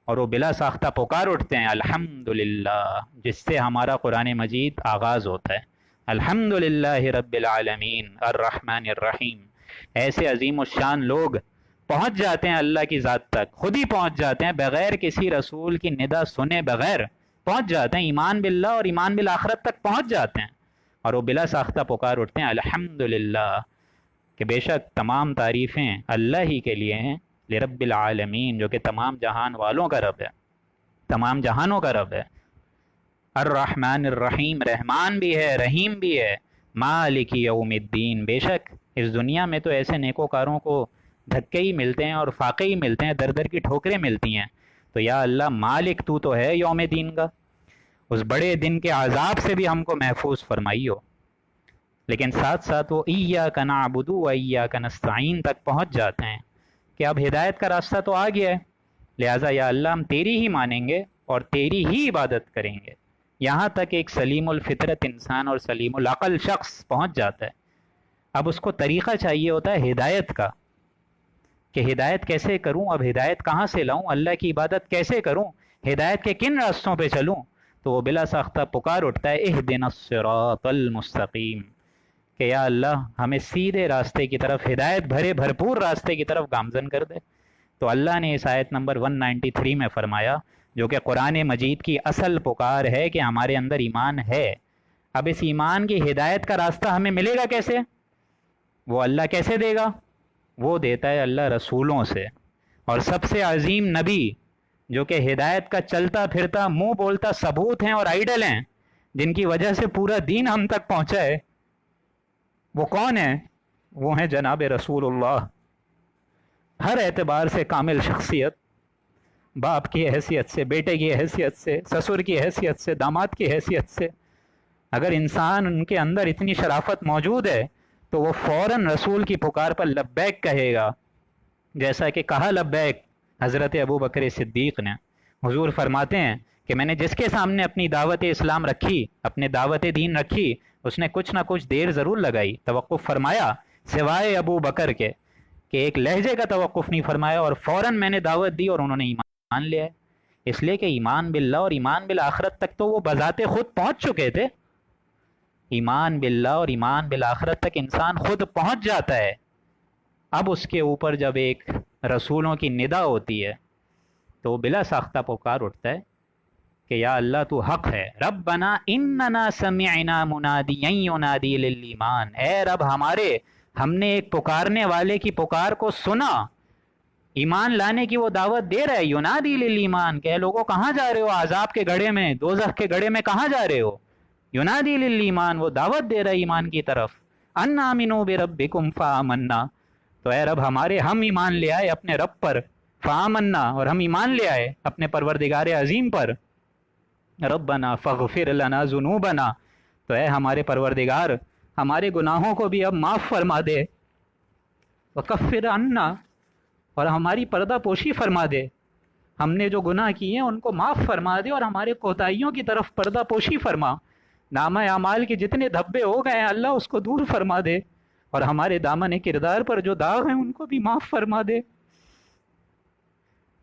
اور وہ بلا ساختہ پکار اٹھتے ہیں الحمدللہ، جس سے ہمارا قرآن مجید آغاز ہوتا ہے، الحمدللہ رب العالمین الرحمن الرحیم۔ ایسے عظیم الشان لوگ پہنچ جاتے ہیں اللہ کی ذات تک، خود ہی پہنچ جاتے ہیں، بغیر کسی رسول کی ندا سنے بغیر پہنچ جاتے ہیں، ایمان باللہ اور ایمان بالآخرت تک پہنچ جاتے ہیں، اور وہ بلا ساختہ پکار اٹھتے ہیں الحمدللہ، کہ بے شک تمام تعریفیں اللہ ہی کے لیے ہیں، لرب العالمین، جو کہ تمام جہان والوں کا رب ہے، تمام جہانوں کا رب ہے، الرحمن الرحیم، رحمان بھی ہے رحیم بھی ہے، مالک یوم الدین، بے شک اس دنیا میں تو ایسے نیکوکاروں کو دھکے ہی ملتے ہیں اور فاقے ہی ملتے ہیں، در در کی ٹھوکریں ملتی ہیں، تو یا اللہ مالک تو ہے یوم دین کا، اس بڑے دن کے عذاب سے بھی ہم کو محفوظ فرمائیو۔ لیکن ساتھ ساتھ وہ ایاک نعبد و ایاک نستعین تک پہنچ جاتے ہیں کہ اب ہدایت کا راستہ تو آ گیا ہے، لہٰذا یا اللہ ہم تیری ہی مانیں گے اور تیری ہی عبادت کریں گے۔ یہاں تک ایک سلیم الفطرت انسان اور سلیم العقل شخص پہنچ جاتا ہے۔ اب اس کو طریقہ چاہیے ہوتا ہے ہدایت کا، کہ ہدایت کیسے کروں، اب ہدایت کہاں سے لاؤں، اللہ کی عبادت کیسے کروں، ہدایت کے کن راستوں پہ چلوں، تو وہ بلا ساختہ پکار اٹھتا ہے اہدنا الصراط المستقیم، کہ یا اللہ ہمیں سیدھے راستے کی طرف، ہدایت بھرے بھرپور راستے کی طرف گامزن کر دے۔ تو اللہ نے اس آیت نمبر 193 میں فرمایا، جو کہ قرآن مجید کی اصل پکار ہے کہ ہمارے اندر ایمان ہے، اب اس ایمان کی ہدایت کا راستہ ہمیں ملے گا کیسے، وہ اللہ کیسے دے گا، وہ دیتا ہے اللہ رسولوں سے، اور سب سے عظیم نبی جو کہ ہدایت کا چلتا پھرتا منہ بولتا ثبوت ہیں اور آئیڈل ہیں، جن کی وجہ سے پورا دین ہم تک پہنچا ہے، وہ کون ہیں؟ وہ ہیں جناب رسول اللہ، ہر اعتبار سے کامل شخصیت، باپ کی حیثیت سے، بیٹے کی حیثیت سے، سسر کی حیثیت سے، داماد کی حیثیت سے، اگر انسان ان کے اندر اتنی شرافت موجود ہے تو وہ فوراً رسول کی پکار پر لبیک کہے گا، جیسا کہ کہا لبیک حضرت ابو بکر صدیق نے۔ حضور فرماتے ہیں کہ میں نے جس کے سامنے اپنی دعوت اسلام رکھی، اپنے دعوت دین رکھی، اس نے کچھ نہ کچھ دیر ضرور لگائی، توقف فرمایا، سوائے ابو بکر کے کہ ایک لہجے کا توقف نہیں فرمایا، اور فوراً میں نے دعوت دی اور انہوں نے ایمان لیا ہے۔ اس لیے کہ ایمان باللہ اور ایمان بالآخرت تک تو وہ بذات خود پہنچ چکے تھے، ایمان باللہ اور ایمان بالآخرت تک انسان خود پہنچ جاتا ہے۔ اب اس کے اوپر جب ایک رسولوں کی ندا ہوتی ہے تو بلا ساختہ پکار اٹھتا ہے کہ یا اللہ تو حق ہے، ربنا اننا سمعنا منادیا ینادی للایمان، اے رب ہمارے، ہم نے ایک پکارنے والے کی پکار کو سنا، ایمان لانے کی وہ دعوت دے رہا ہے، ینادی للایمان، کہ اے لوگوں کہاں جا رہے ہو، عذاب کے گڑھے میں، دوزخ کے گڑھے میں کہاں جا رہے ہو، ینادی للایمان، وہ دعوت دے رہا ہے ایمان کی طرف، ان آمنوا بربکم فآمنا، تو اے رب ہمارے، ہم ایمان لے آئے اپنے رب پر، فآمنا، اور ہم ایمان لے آئے اپنے پروردگار عظیم پر، ربنا فاغفر لنا ذنوبنا، تو اے ہمارے پروردگار ہمارے گناہوں کو بھی اب معاف فرما دے، وکفر عنا، اور ہماری پردہ پوشی فرما دے، ہم نے جو گناہ کیے ہیں ان کو معاف فرما دے، اور ہمارے کوتاہیوں کی طرف پردہ پوشی فرما، نامہ اعمال کے جتنے دھبے ہو گئے ہیں اللہ اس کو دور فرما دے، اور ہمارے دامن کردار پر جو داغ ہیں ان کو بھی معاف فرما دے۔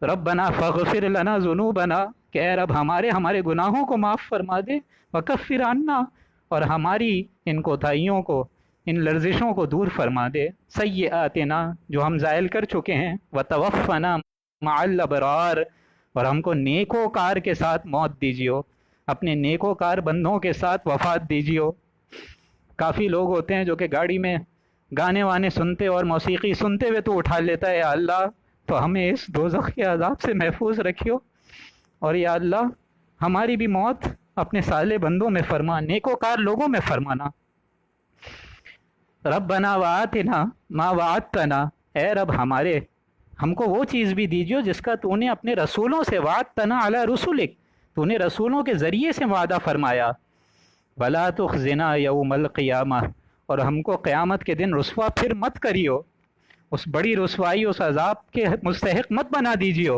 ربنا فاغفر لنا ذنوبنا، کہ اے رب ہمارے گناہوں کو معاف فرما دے، وکفر عنا، اور ہماری ان کوتاہیوں کو، ان لرزشوں کو دور فرما دے، سیئاتنا، جو ہم زائل کر چکے ہیں، وتوفنا مع الابرار، اور ہم کو نیکوکار کے ساتھ موت دیجیو، اپنے نیکوکار بندوں کے ساتھ وفات دیجیو۔ کافی لوگ ہوتے ہیں جو کہ گاڑی میں گانے وانے سنتے اور موسیقی سنتے ہوئے تو اٹھا لیتا ہے، یا اللہ تو ہمیں اس دوزخ کے عذاب سے محفوظ رکھیو، اور یا اللہ ہماری بھی موت اپنے صالح بندوں میں فرما، نیکوکار لوگوں میں فرمانا۔ ربنا وآتنا ما وعدتنا اے رب ہمارے، ہم کو وہ چیز بھی دیجیے جس کا تو نے اپنے رسولوں سے وعدتنا علی رسولک، تو نے رسولوں کے ذریعے سے وعدہ فرمایا، ولا تخزنا یوم القیامہ، اور ہم کو قیامت کے دن رسوا پھر مت کریو، اس بڑی رسوائی، اس عذاب کے مستحق مت بنا دیجیو،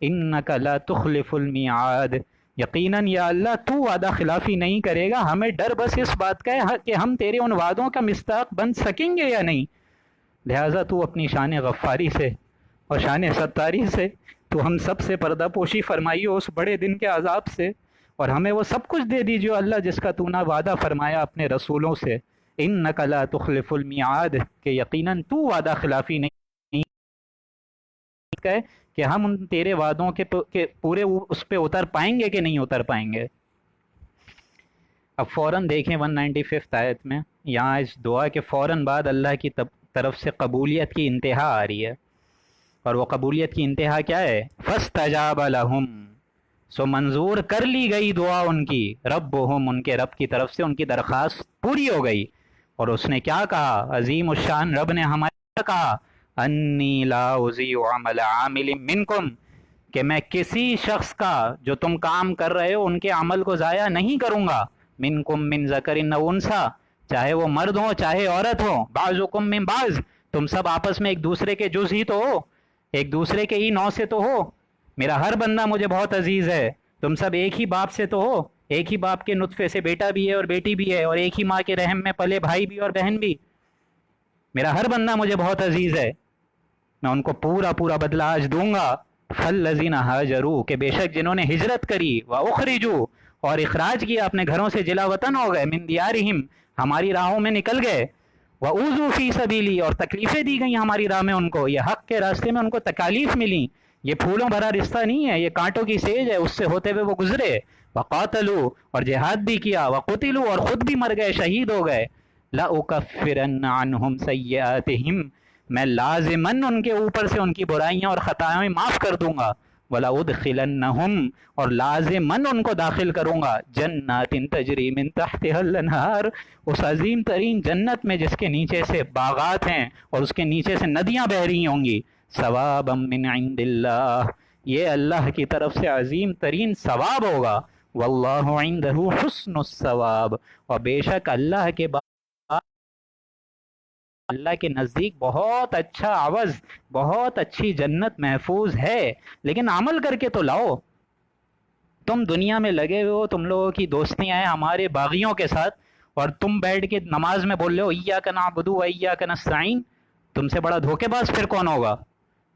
انک لا تخلف المیعاد، یقیناً یا اللہ تو وعدہ خلافی نہیں کرے گا، ہمیں ڈر بس اس بات کا ہے کہ ہم تیرے ان وعدوں کا مصداق بن سکیں گے یا نہیں، لہٰذا تو اپنی شان غفاری سے اور شان ستاری سے تو ہم سب سے پردہ پوشی فرمائیو اس بڑے دن کے عذاب سے، اور ہمیں وہ سب کچھ دے دیجیے اللہ جس کا تو نے وعدہ فرمایا اپنے رسولوں سے، انک لا تخلف المیعاد، کہ یقیناً تو وعدہ خلافی نہیں ہے کہ ہم تیرے وعدوں کے پورے اس پہ اتر پائیں گے کہ نہیں اتر پائیں گے۔ اب فوراً دیکھیں 195 آیت میں، یہاں اس دعا کے فوراً بعد اللہ کی طرف سے قبولیت کی انتہا آ رہی ہے، اور وہ قبولیت کی انتہا کیا ہے؟ فاستجاب لہم، سو منظور کر لی گئی دعا ان کی، ربہم، ان کے رب کی طرف سے ان کی درخواست پوری ہو گئی، اور اس نے کیا کہا؟ عظیم الشان رب نے ہمارا کہا، انی لا اضیع عمل عامل منکم، کہ میں کسی شخص کا جو تم کام کر رہے ہو ان کے عمل کو ضائع نہیں کروں گا، منکم من ذکر او انثی، چاہے وہ مرد ہو چاہے عورت ہو، بعضکم من بعض، تم سب آپس میں ایک دوسرے کے جز ہی تو ہو، ایک دوسرے کے ہی نوع سے تو ہو، میرا ہر بندہ مجھے بہت عزیز ہے، تم سب ایک ہی باپ سے تو ہو، ایک ہی باپ کے نطفے سے بیٹا بھی ہے اور بیٹی بھی ہے، اور ایک ہی ماں کے رحم میں پلے بھائی بھی اور بہن بھی، میرا ہر بندہ مجھے بہت عزیز ہے، میں ان کو پورا پورا بدلہ آج دوں گا، فالذین ہاجروا، کہ بے شک جنہوں نے ہجرت کری، واخرجوا، اور اخراج کیا اپنے گھروں سے جلا وطن ہو گئے، من دیارہم، ہماری راہوں میں نکل گئے، وَأُوذُوا فِي سَبِيلِي، اور تکلیفیں دی گئیں ہماری راہ میں ان کو، یہ حق کے راستے میں ان کو تکالیف ملی، یہ پھولوں بھرا رستہ نہیں ہے، یہ کانٹوں کی سیج ہے، اس سے ہوتے ہوئے وہ گزرے، وَقَاتَلُوا، اور جہاد بھی کیا، وَقُتِلُوا، اور خود بھی مر گئے، شہید ہو گئے، لَأُكَفِّرَنَّ عَنْهُمْ سَيِّئَاتِهِمْ، میں لازماً ان کے اوپر سے ان کی برائیاں اور خطائیں معاف کر دوں گا، وَلَأُدْخِلَنَّهُمْ، اور لازماً ان کو داخل کروں گا، جنات تجری من تحتها الانہار، اس عظیم ترین جنت میں جس کے نیچے سے باغات ہیں اور اس کے نیچے سے ندیاں بہہ رہی ہوں گی، ثوابا من عند اللہ، یہ اللہ کی طرف سے عظیم ترین ثواب ہوگا، واللہ عندہ حسن الثواب، اور بے شک اللہ کے اللہ کے نزدیک بہت اچھا عوض، بہت اچھی جنت محفوظ ہے، لیکن عمل کر کے تو لاؤ، تم دنیا میں لگے ہوئے ہو، تم لوگوں کی دوستیاں ہیں ہمارے باغیوں کے ساتھ، اور تم بیٹھ کے نماز میں بول رہے ہو ایاک نعبد و ایاک نستعین، تم سے بڑا دھوکے باز پھر کون ہوگا؟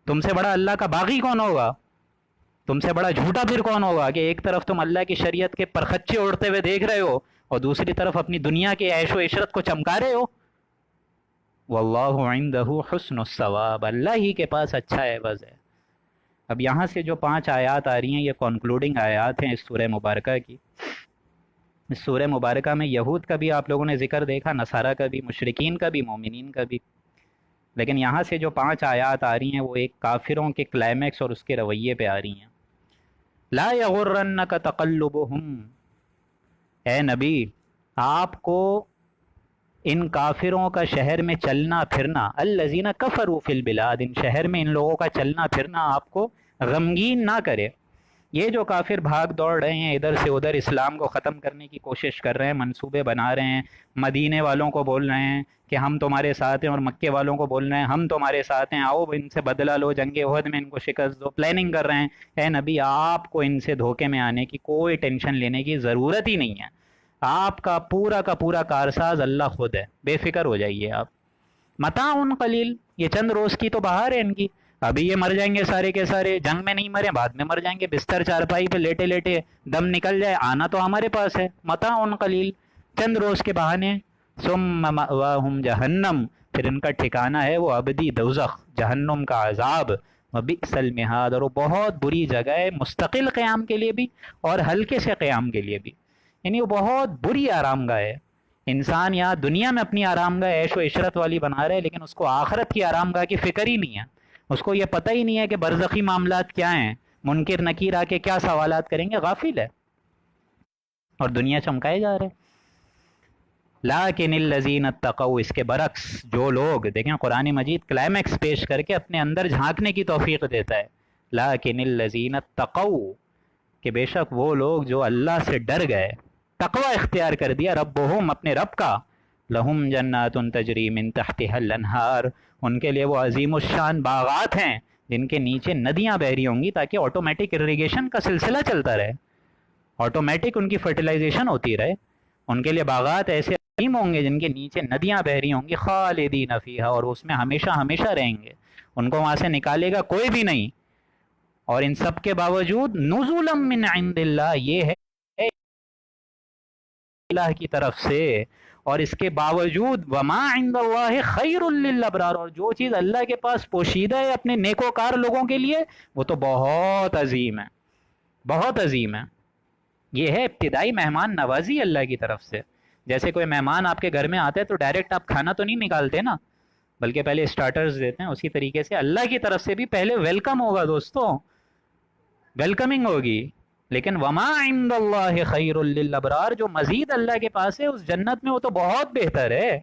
تم سے بڑا اللہ کا باغی کون ہوگا؟ تم سے بڑا جھوٹا پھر کون ہوگا کہ ایک طرف تم اللہ کی شریعت کے پرخچے اڑتے ہوئے دیکھ رہے ہو اور دوسری طرف اپنی دنیا کے عیش و عشرت کو چمکا رہے ہو؟ واللہ عندہ حسن الثواب، اللہ ہی کے پاس اچھا عوض ہے۔ اب یہاں سے جو 5 آیات آ رہی ہیں یہ کنکلوڈنگ آیات ہیں اس سورہ مبارکہ کی۔ اس سورہ مبارکہ میں یہود کا بھی آپ لوگوں نے ذکر دیکھا، نصارہ کا بھی، مشرکین کا بھی، مومنین کا بھی، لیکن یہاں سے جو 5 آیات آ رہی ہیں وہ ایک کافروں کے کلائمیکس اور اس کے رویے پہ آ رہی ہیں۔ لا یغرنک تقلبہم، اے نبی آپ کو ان کافروں کا شہر میں چلنا پھرنا، الذین کفروا فی البلاد، ان شہر میں ان لوگوں کا چلنا پھرنا آپ کو غمگین نہ کرے۔ یہ جو کافر بھاگ دوڑ رہے ہیں ادھر سے ادھر، اسلام کو ختم کرنے کی کوشش کر رہے ہیں، منصوبے بنا رہے ہیں، مدینے والوں کو بول رہے ہیں کہ ہم تمہارے ساتھ ہیں، اور مکے والوں کو بول رہے ہیں ہم تمہارے ساتھ ہیں، آؤ ان سے بدلہ لو، جنگ احد میں ان کو شکست دو، پلاننگ کر رہے ہیں۔ اے نبی آپ کو ان سے دھوکے میں آنے کی کوئی ٹینشن لینے کی ضرورت ہی نہیں ہے، آپ کا پورا کارساز اللہ خود ہے، بے فکر ہو جائیے آپ۔ متاع قلیل، یہ چند روز کی تو بہار ہے ان کی، ابھی یہ مر جائیں گے سارے کے سارے، جنگ میں نہیں مرے بعد میں مر جائیں گے، بستر چارپائی پہ لیٹے لیٹے دم نکل جائے، آنا تو ہمارے پاس ہے، متاع قلیل، چند روز کے بہانے، ثم مأواہم جہنم، پھر ان کا ٹھکانہ ہے وہ ابدی دوزخ، جہنم کا عذاب، وبئس المہاد، اور وہ بہت بری جگہ ہے مستقل قیام کے لیے بھی اور ہلکے سے قیام کے لیے بھی، یعنی وہ بہت بری آرام گاہ ہے۔ انسان یہاں دنیا میں اپنی آرام گاہ عیش و عشرت والی بنا رہے، لیکن اس کو آخرت کی آرام گاہ کی فکر ہی نہیں ہے، اس کو یہ پتہ ہی نہیں ہے کہ برزخی معاملات کیا ہیں، منکر نکیر آ کے کیا سوالات کریں گے، غافل ہے، اور دنیا چمکائے جا رہے۔ لیکن الذین اتقوا، اس کے برعکس جو لوگ، دیکھیں قرآن مجید کلائمیکس پیش کر کے اپنے اندر جھانکنے کی توفیق دیتا ہے، لیکن الذین اتقوا، کہ بے شک وہ لوگ جو اللہ سے ڈر گئے، تقوی اختیار کر دیا، ربہم، اپنے رب کا، لہم جنات تجری من تحتها الانہار، ان کے لیے وہ عظیم الشان باغات ہیں جن کے نیچے ندیاں بہ رہی ہوں گی، تاکہ آٹومیٹک irrigation کا سلسلہ چلتا رہے، آٹومیٹک ان کی فرٹیلائزیشن ہوتی رہے، ان کے لیے باغات ایسے عظیم ہوں گے جن کے نیچے ندیاں بہ رہی ہوں گی، خالدین فیہا، اور اس میں ہمیشہ ہمیشہ رہیں گے، ان کو وہاں سے نکالے گا کوئی بھی نہیں۔ اور ان سب کے باوجود نزلا من عند اللہ، یہ ہے اللہ کی طرف سے، اور اس کے باوجود وما عند اللہ خیر للابرار، اور جو چیز اللہ کے پاس پوشیدہ ہے اپنے نیکوکار لوگوں کے لیے، وہ تو بہت عظیم ہے، بہت عظیم ہے۔ یہ ہے ابتدائی مہمان نوازی اللہ کی طرف سے۔ جیسے کوئی مہمان آپ کے گھر میں آتے ہے تو ڈائریکٹ آپ کھانا تو نہیں نکالتے نا، بلکہ پہلے اسٹارٹرز دیتے ہیں، اسی طریقے سے اللہ کی طرف سے بھی پہلے ویلکم ہوگا دوستوں، ویلکمنگ ہوگی۔ لیکن وما عند اللہ خیر للابرار، جو مزید اللہ کے پاس ہے اس جنت میں وہ تو بہت بہتر ہے۔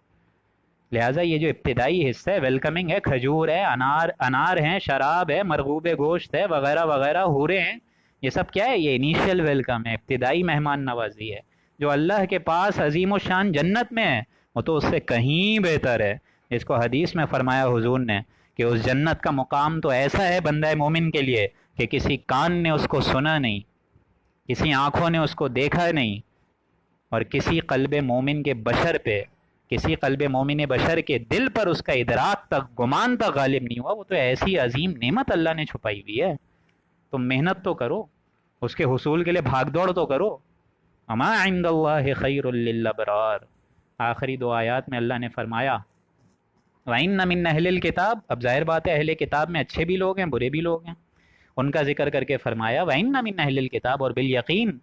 لہٰذا یہ جو ابتدائی حصہ ہے، ویلکمنگ ہے، کھجور ہے، انار ہیں، شراب ہے، مرغوب گوشت ہے، وغیرہ وغیرہ، حوریں ہیں، یہ سب کیا ہے؟ یہ انیشیل ویلکم ہے، ابتدائی مہمان نوازی ہے۔ جو اللہ کے پاس عظیم و شان جنت میں ہے وہ تو اس سے کہیں بہتر ہے۔ اس کو حدیث میں فرمایا حضور نے کہ اس جنت کا مقام تو ایسا ہے بندہ مومن کے لیے کہ کسی کان نے اس کو سنا نہیں، کسی آنکھوں نے اس کو دیکھا نہیں، اور کسی قلب مومن کے بشر پہ، کسی قلب مومن بشر کے دل پر اس کا ادراک تک، گمان تک غالب نہیں ہوا۔ وہ تو ایسی عظیم نعمت اللہ نے چھپائی ہوئی ہے، تم محنت تو کرو، اس کے حصول کے لیے بھاگ دوڑ تو کرو۔ اما عند اللہ خیر للابرار۔ آخری دو آیات میں اللہ نے فرمایا وَإِنَّ مِنْ أَهْلِ الْكِتَابِ، اب ظاہر بات ہے اہل کتاب میں اچھے بھی لوگ ہیں برے بھی لوگ ہیں، ان کا ذکر کر کے فرمایا وَإِنَّ مِنْ أَهْلِ الْكِتَابِ، اور بالیقین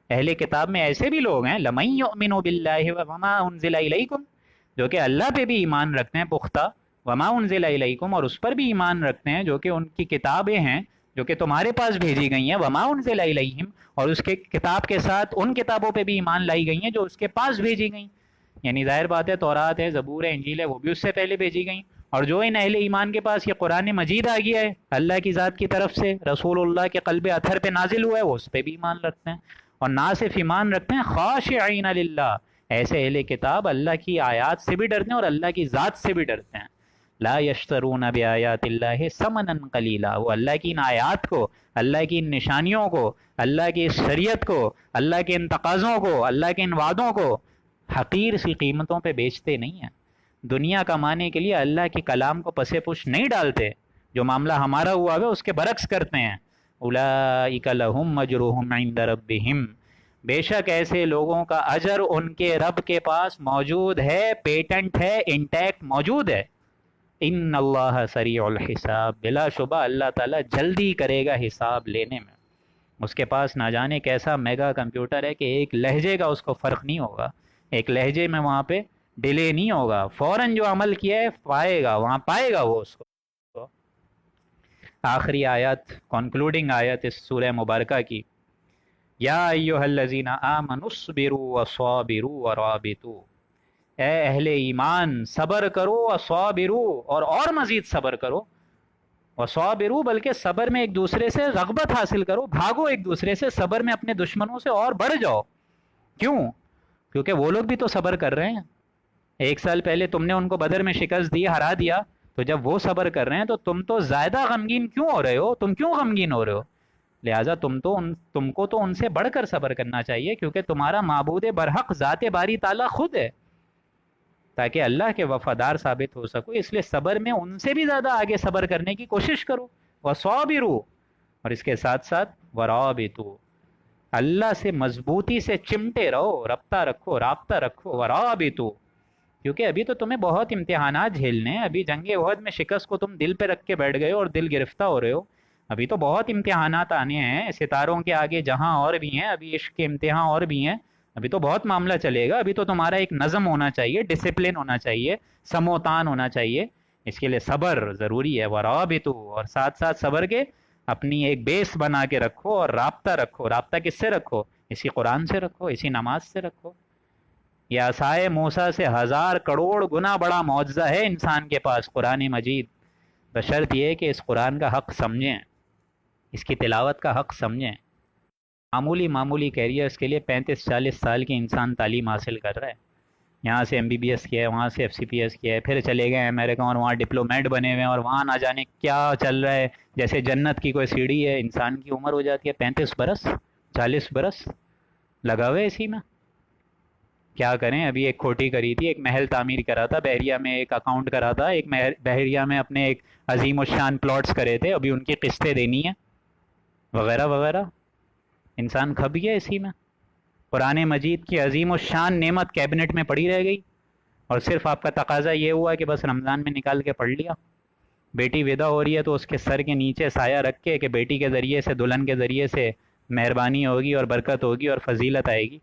اہل کتاب میں ایسے بھی لوگ ہیں لَمَن يُؤْمِنُ بِاللَّهِ وَمَا أُنزِلَ إِلَيْكُمْ، جو کہ اللہ پہ بھی ایمان رکھتے ہیں پختہ، وَمَا أُنزِلَ إِلَيْكُمْ، اور اس پر بھی ایمان رکھتے ہیں جو کہ ان کی کتابیں ہیں جو کہ تمہارے پاس بھیجی گئی ہیں، وَمَا أُنزِلَ إِلَيْهِمْ، اور اس کے کتاب کے ساتھ ان کتابوں پہ بھی ایمان لائی گئی ہیں جو اس کے پاس بھیجی گئیں، یعنی ظاہر بات ہے تورات ہے، زبور ہے، انجیل ہے، وہ بھی اس سے پہلے بھیجی گئیں۔ اور جو ان اہل ایمان کے پاس یہ قرآن مجید آ گیا ہے اللہ کی ذات کی طرف سے، رسول اللہ کے قلب اطہر پہ نازل ہوا ہے، وہ اس پہ بھی ایمان رکھتے ہیں، اور نہ صرف ایمان رکھتے ہیں، خاشعین للہ، ایسے اہل کتاب اللہ کی آیات سے بھی ڈرتے ہیں اور اللہ کی ذات سے بھی ڈرتے ہیں۔ لا یشترون بآیات اللہ ثمنا قلیلا، وہ اللہ کی ان آیات کو، اللہ کی ان نشانیوں کو، اللہ کی اس شریعت کو، اللہ کے ان تقاضوں کو، اللہ کے ان وعدوں کو حقیر سی قیمتوں پہ بیچتے نہیں ہیں، دنیا کمانے کے لیے اللہ کے کلام کو پسے پش نہیں ڈالتے، جو معاملہ ہمارا ہوا ہے اس کے برعکس کرتے ہیں۔ اولئک لہم اجرہم عند ربہم، بے شک ایسے لوگوں کا اجر ان کے رب کے پاس موجود ہے، پیٹنٹ ہے، انٹیکٹ موجود ہے۔ ان اللہ سریع الحساب، بلا شبہ اللہ تعالیٰ جلدی کرے گا حساب لینے میں، اس کے پاس نہ جانے کیسا میگا کمپیوٹر ہے کہ ایک لہجے کا اس کو فرق نہیں ہوگا، ایک لہجے میں وہاں پہ ڈیلے نہیں ہوگا، فوراً جو عمل کیا ہے پائے گا، وہاں پائے گا وہ اس کو۔ آخری آیت، کنکلوڈنگ آیت اس سورہ مبارکہ کی، یا ایھا الذین آمنوا اصبروا وصابروا ورابطوا، اے اہل ایمان صبر کرو، وصابروا، اور مزید صبر کرو، وصابروا، بلکہ صبر میں ایک دوسرے سے رغبت حاصل کرو، بھاگو ایک دوسرے سے، صبر میں اپنے دشمنوں سے اور بڑھ جاؤ۔ کیوں؟ کیونکہ وہ لوگ بھی تو صبر کر رہے ہیں، ایک سال پہلے تم نے ان کو بدر میں شکست دی، ہرا دیا، تو جب وہ صبر کر رہے ہیں تو تم تو زیادہ غمگین کیوں ہو رہے ہو؟ تم کیوں غمگین ہو رہے ہو؟ لہٰذا تم کو تو ان سے بڑھ کر صبر کرنا چاہیے، کیونکہ تمہارا معبود برحق ذات باری تعالیٰ خود ہے، تاکہ اللہ کے وفادار ثابت ہو سکو، اس لیے صبر میں ان سے بھی زیادہ آگے صبر کرنے کی کوشش کرو، وصابروا، اور اس کے ساتھ ساتھ ورابطوا، اللہ سے مضبوطی سے چمٹے رہو، رابطہ رکھو، ورابطوا، کیونکہ ابھی تو تمہیں بہت امتحانات جھیلنے ہیں، ابھی جنگ احد میں شکست کو تم دل پہ رکھ کے بیٹھ گئے اور دل گرفتہ ہو رہے ہو، ابھی تو بہت امتحانات آنے ہیں، ستاروں کے آگے جہاں اور بھی ہیں، ابھی عشق کے امتحان اور بھی ہیں، ابھی تو بہت معاملہ چلے گا، ابھی تو تمہارا ایک نظم ہونا چاہیے، ڈسپلن ہونا چاہیے، سموتان ہونا چاہیے، اس کے لیے صبر ضروری ہے، ورابطوا، اور ساتھ ساتھ صبر کے اپنی ایک بیس بنا کے رکھو اور رابطہ رکھو، رابطہ کس سے رکھو؟ اسی قرآن سے رکھو، اسی نماز سے رکھو۔ یہ عصائے موسیٰ سے 1000 کروڑ گنا بڑا معجزہ ہے انسان کے پاس قرآن مجید، بشرط یہ کہ اس قرآن کا حق سمجھیں، اس کی تلاوت کا حق سمجھیں۔ معمولی معمولی کیریئرز کے لیے 35-40 سال کی انسان تعلیم حاصل کر رہا ہے، یہاں سے MBBS کیا ہے، وہاں سے FCPS کیا ہے، پھر چلے گئے امریکہ اور وہاں ڈپلومیٹ بنے ہوئے ہیں، اور وہاں نہ جانے کیا چل رہا ہے، جیسے جنت کی کوئی سیڑھی ہے۔ انسان کی عمر ہو جاتی ہے 35 برس، 40 برس لگا ہوئے اسی میں۔ کیا کریں؟ ابھی ایک کھوٹی کری تھی، ایک محل تعمیر کرا تھا بحریہ میں، ایک اکاؤنٹ کرا تھا، ایک بحریہ میں اپنے ایک عظیم الشان پلاٹس کرے تھے، ابھی ان کی قسطیں دینی ہیں وغیرہ وغیرہ۔ انسان کھپ گیا اسی میں۔ قرآن مجید کی عظیم الشان نعمت کیبنٹ میں پڑی رہ گئی، اور صرف آپ کا تقاضا یہ ہوا کہ بس رمضان میں نکال کے پڑھ لیا۔ بیٹی ودا ہو رہی ہے تو اس کے سر کے نیچے سایہ رکھ کے کہ بیٹی کے ذریعے سے، دلہن کے ذریعے سے مہربانی ہوگی اور برکت ہوگی اور فضیلت آئے گی۔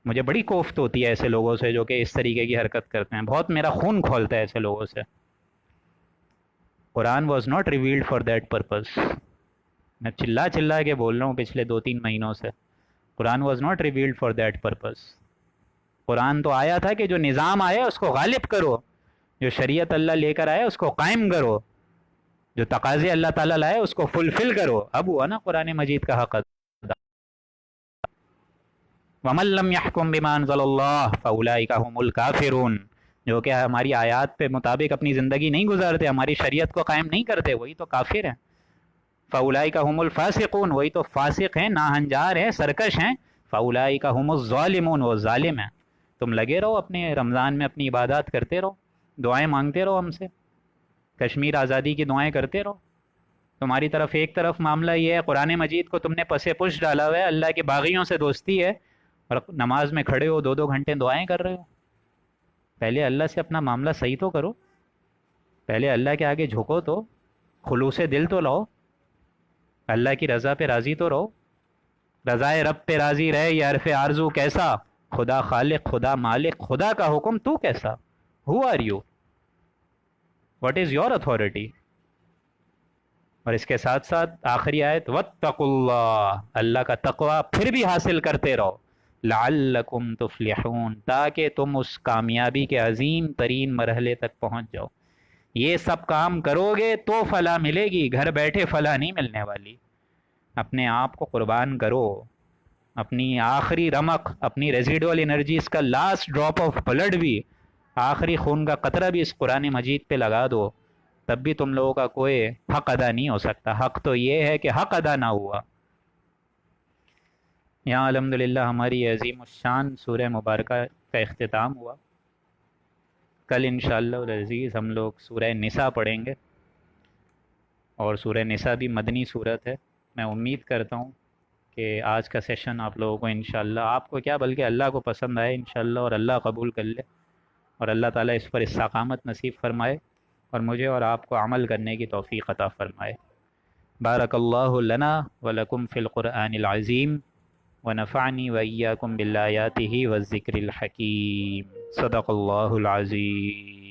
مجھے بڑی کوفت ہوتی ہے ایسے لوگوں سے جو کہ اس طریقے کی حرکت کرتے ہیں، بہت میرا خون کھولتا ہے ایسے لوگوں سے۔ Quran was not revealed for that purpose. میں چلا چلا کے بول رہا ہوں پچھلے 2-3 مہینوں سے، Quran was not revealed for that purpose. قرآن تو آیا تھا کہ جو نظام آیا اس کو غالب کرو، جو شریعت اللہ لے کر آئے اس کو قائم کرو، جو تقاضے اللہ تعالیٰ لائے اس کو فلفل کرو۔ اب ہوا نا قرآن مجید کا حق ادا۔ وَمَن لَّمْ يَحْكُم بِمَا أَنزَلَ اللَّهُ فَأُولَٰئِكَ هُمُ الْكَافِرُونَ۔ جو کہ ہماری آیات پہ مطابق اپنی زندگی نہیں گزارتے، ہماری شریعت کو قائم نہیں کرتے، وہی تو کافر ہیں۔ فَأُولَٰئِكَ هُمُ الْفَاسِقُونَ، وہی تو فاسق ہیں، ناہنجار ہیں، سرکش ہیں۔ فَأُولَٰئِكَ هُمُ الظَّالِمُونَ، وہ ظالم ہیں۔ تم لگے رہو اپنے رمضان میں اپنی عبادات کرتے رہو، دعائیں مانگتے رہو ہم سے، کشمیر آزادی کی دعائیں کرتے رہو۔ تمہاری طرف ایک طرف معاملہ یہ ہے، قرآن مجید کو تم نے پس پش ڈالا ہوا ہے، اللہ کے باغیوں سے دوستی ہے، اور نماز میں کھڑے ہو 2-2 گھنٹے دعائیں کر رہے ہو۔ پہلے اللہ سے اپنا معاملہ صحیح تو کرو، پہلے اللہ کے آگے جھکو، تو خلوص دل تو لاؤ، اللہ کی رضا پہ راضی تو رہو۔ رضائے رب پہ راضی رہے یہ عرف آرزو کیسا، خدا خالق، خدا مالک، خدا کا حکم تو کیسا؟ How are you? What is your authority? اور اس کے ساتھ ساتھ آخری آیت واتقوا اللہ، اللہ کا تقوی پھر بھی حاصل کرتے رہو، لعلکم تفلحون، تاکہ تم اس کامیابی کے عظیم ترین مرحلے تک پہنچ جاؤ۔ یہ سب کام کرو گے تو فلاح ملے گی، گھر بیٹھے فلاح نہیں ملنے والی۔ اپنے آپ کو قربان کرو، اپنی آخری رمق، اپنی ریزیڈول انرجیز کا لاسٹ ڈراپ آف بلڈ بھی، آخری خون کا قطرہ بھی اس قرآن مجید پہ لگا دو، تب بھی تم لوگوں کا کوئی حق ادا نہیں ہو سکتا۔ حق تو یہ ہے کہ حق ادا نہ ہوا۔ یہاں الحمدللہ ہماری عظیم الشان سورہ مبارکہ کا اختتام ہوا۔ کل انشاءاللہ العزیز ہم لوگ سورہ نساء پڑھیں گے، اور سورہ نساء بھی مدنی صورت ہے۔ میں امید کرتا ہوں کہ آج کا سیشن آپ لوگوں کو انشاءاللہ، آپ کو کیا بلکہ اللہ کو پسند آئے انشاءاللہ، اور اللہ قبول کر لے، اور اللہ تعالیٰ اس پر استقامت نصیب فرمائے، اور مجھے اور آپ کو عمل کرنے کی توفیق عطا فرمائے۔ بارک اللہ لنا ولکم فی القرآن العظیم، ونفعنی وإیاکم بالآیاتہ والذکر الحکیم۔ صدق اللہ العظیم۔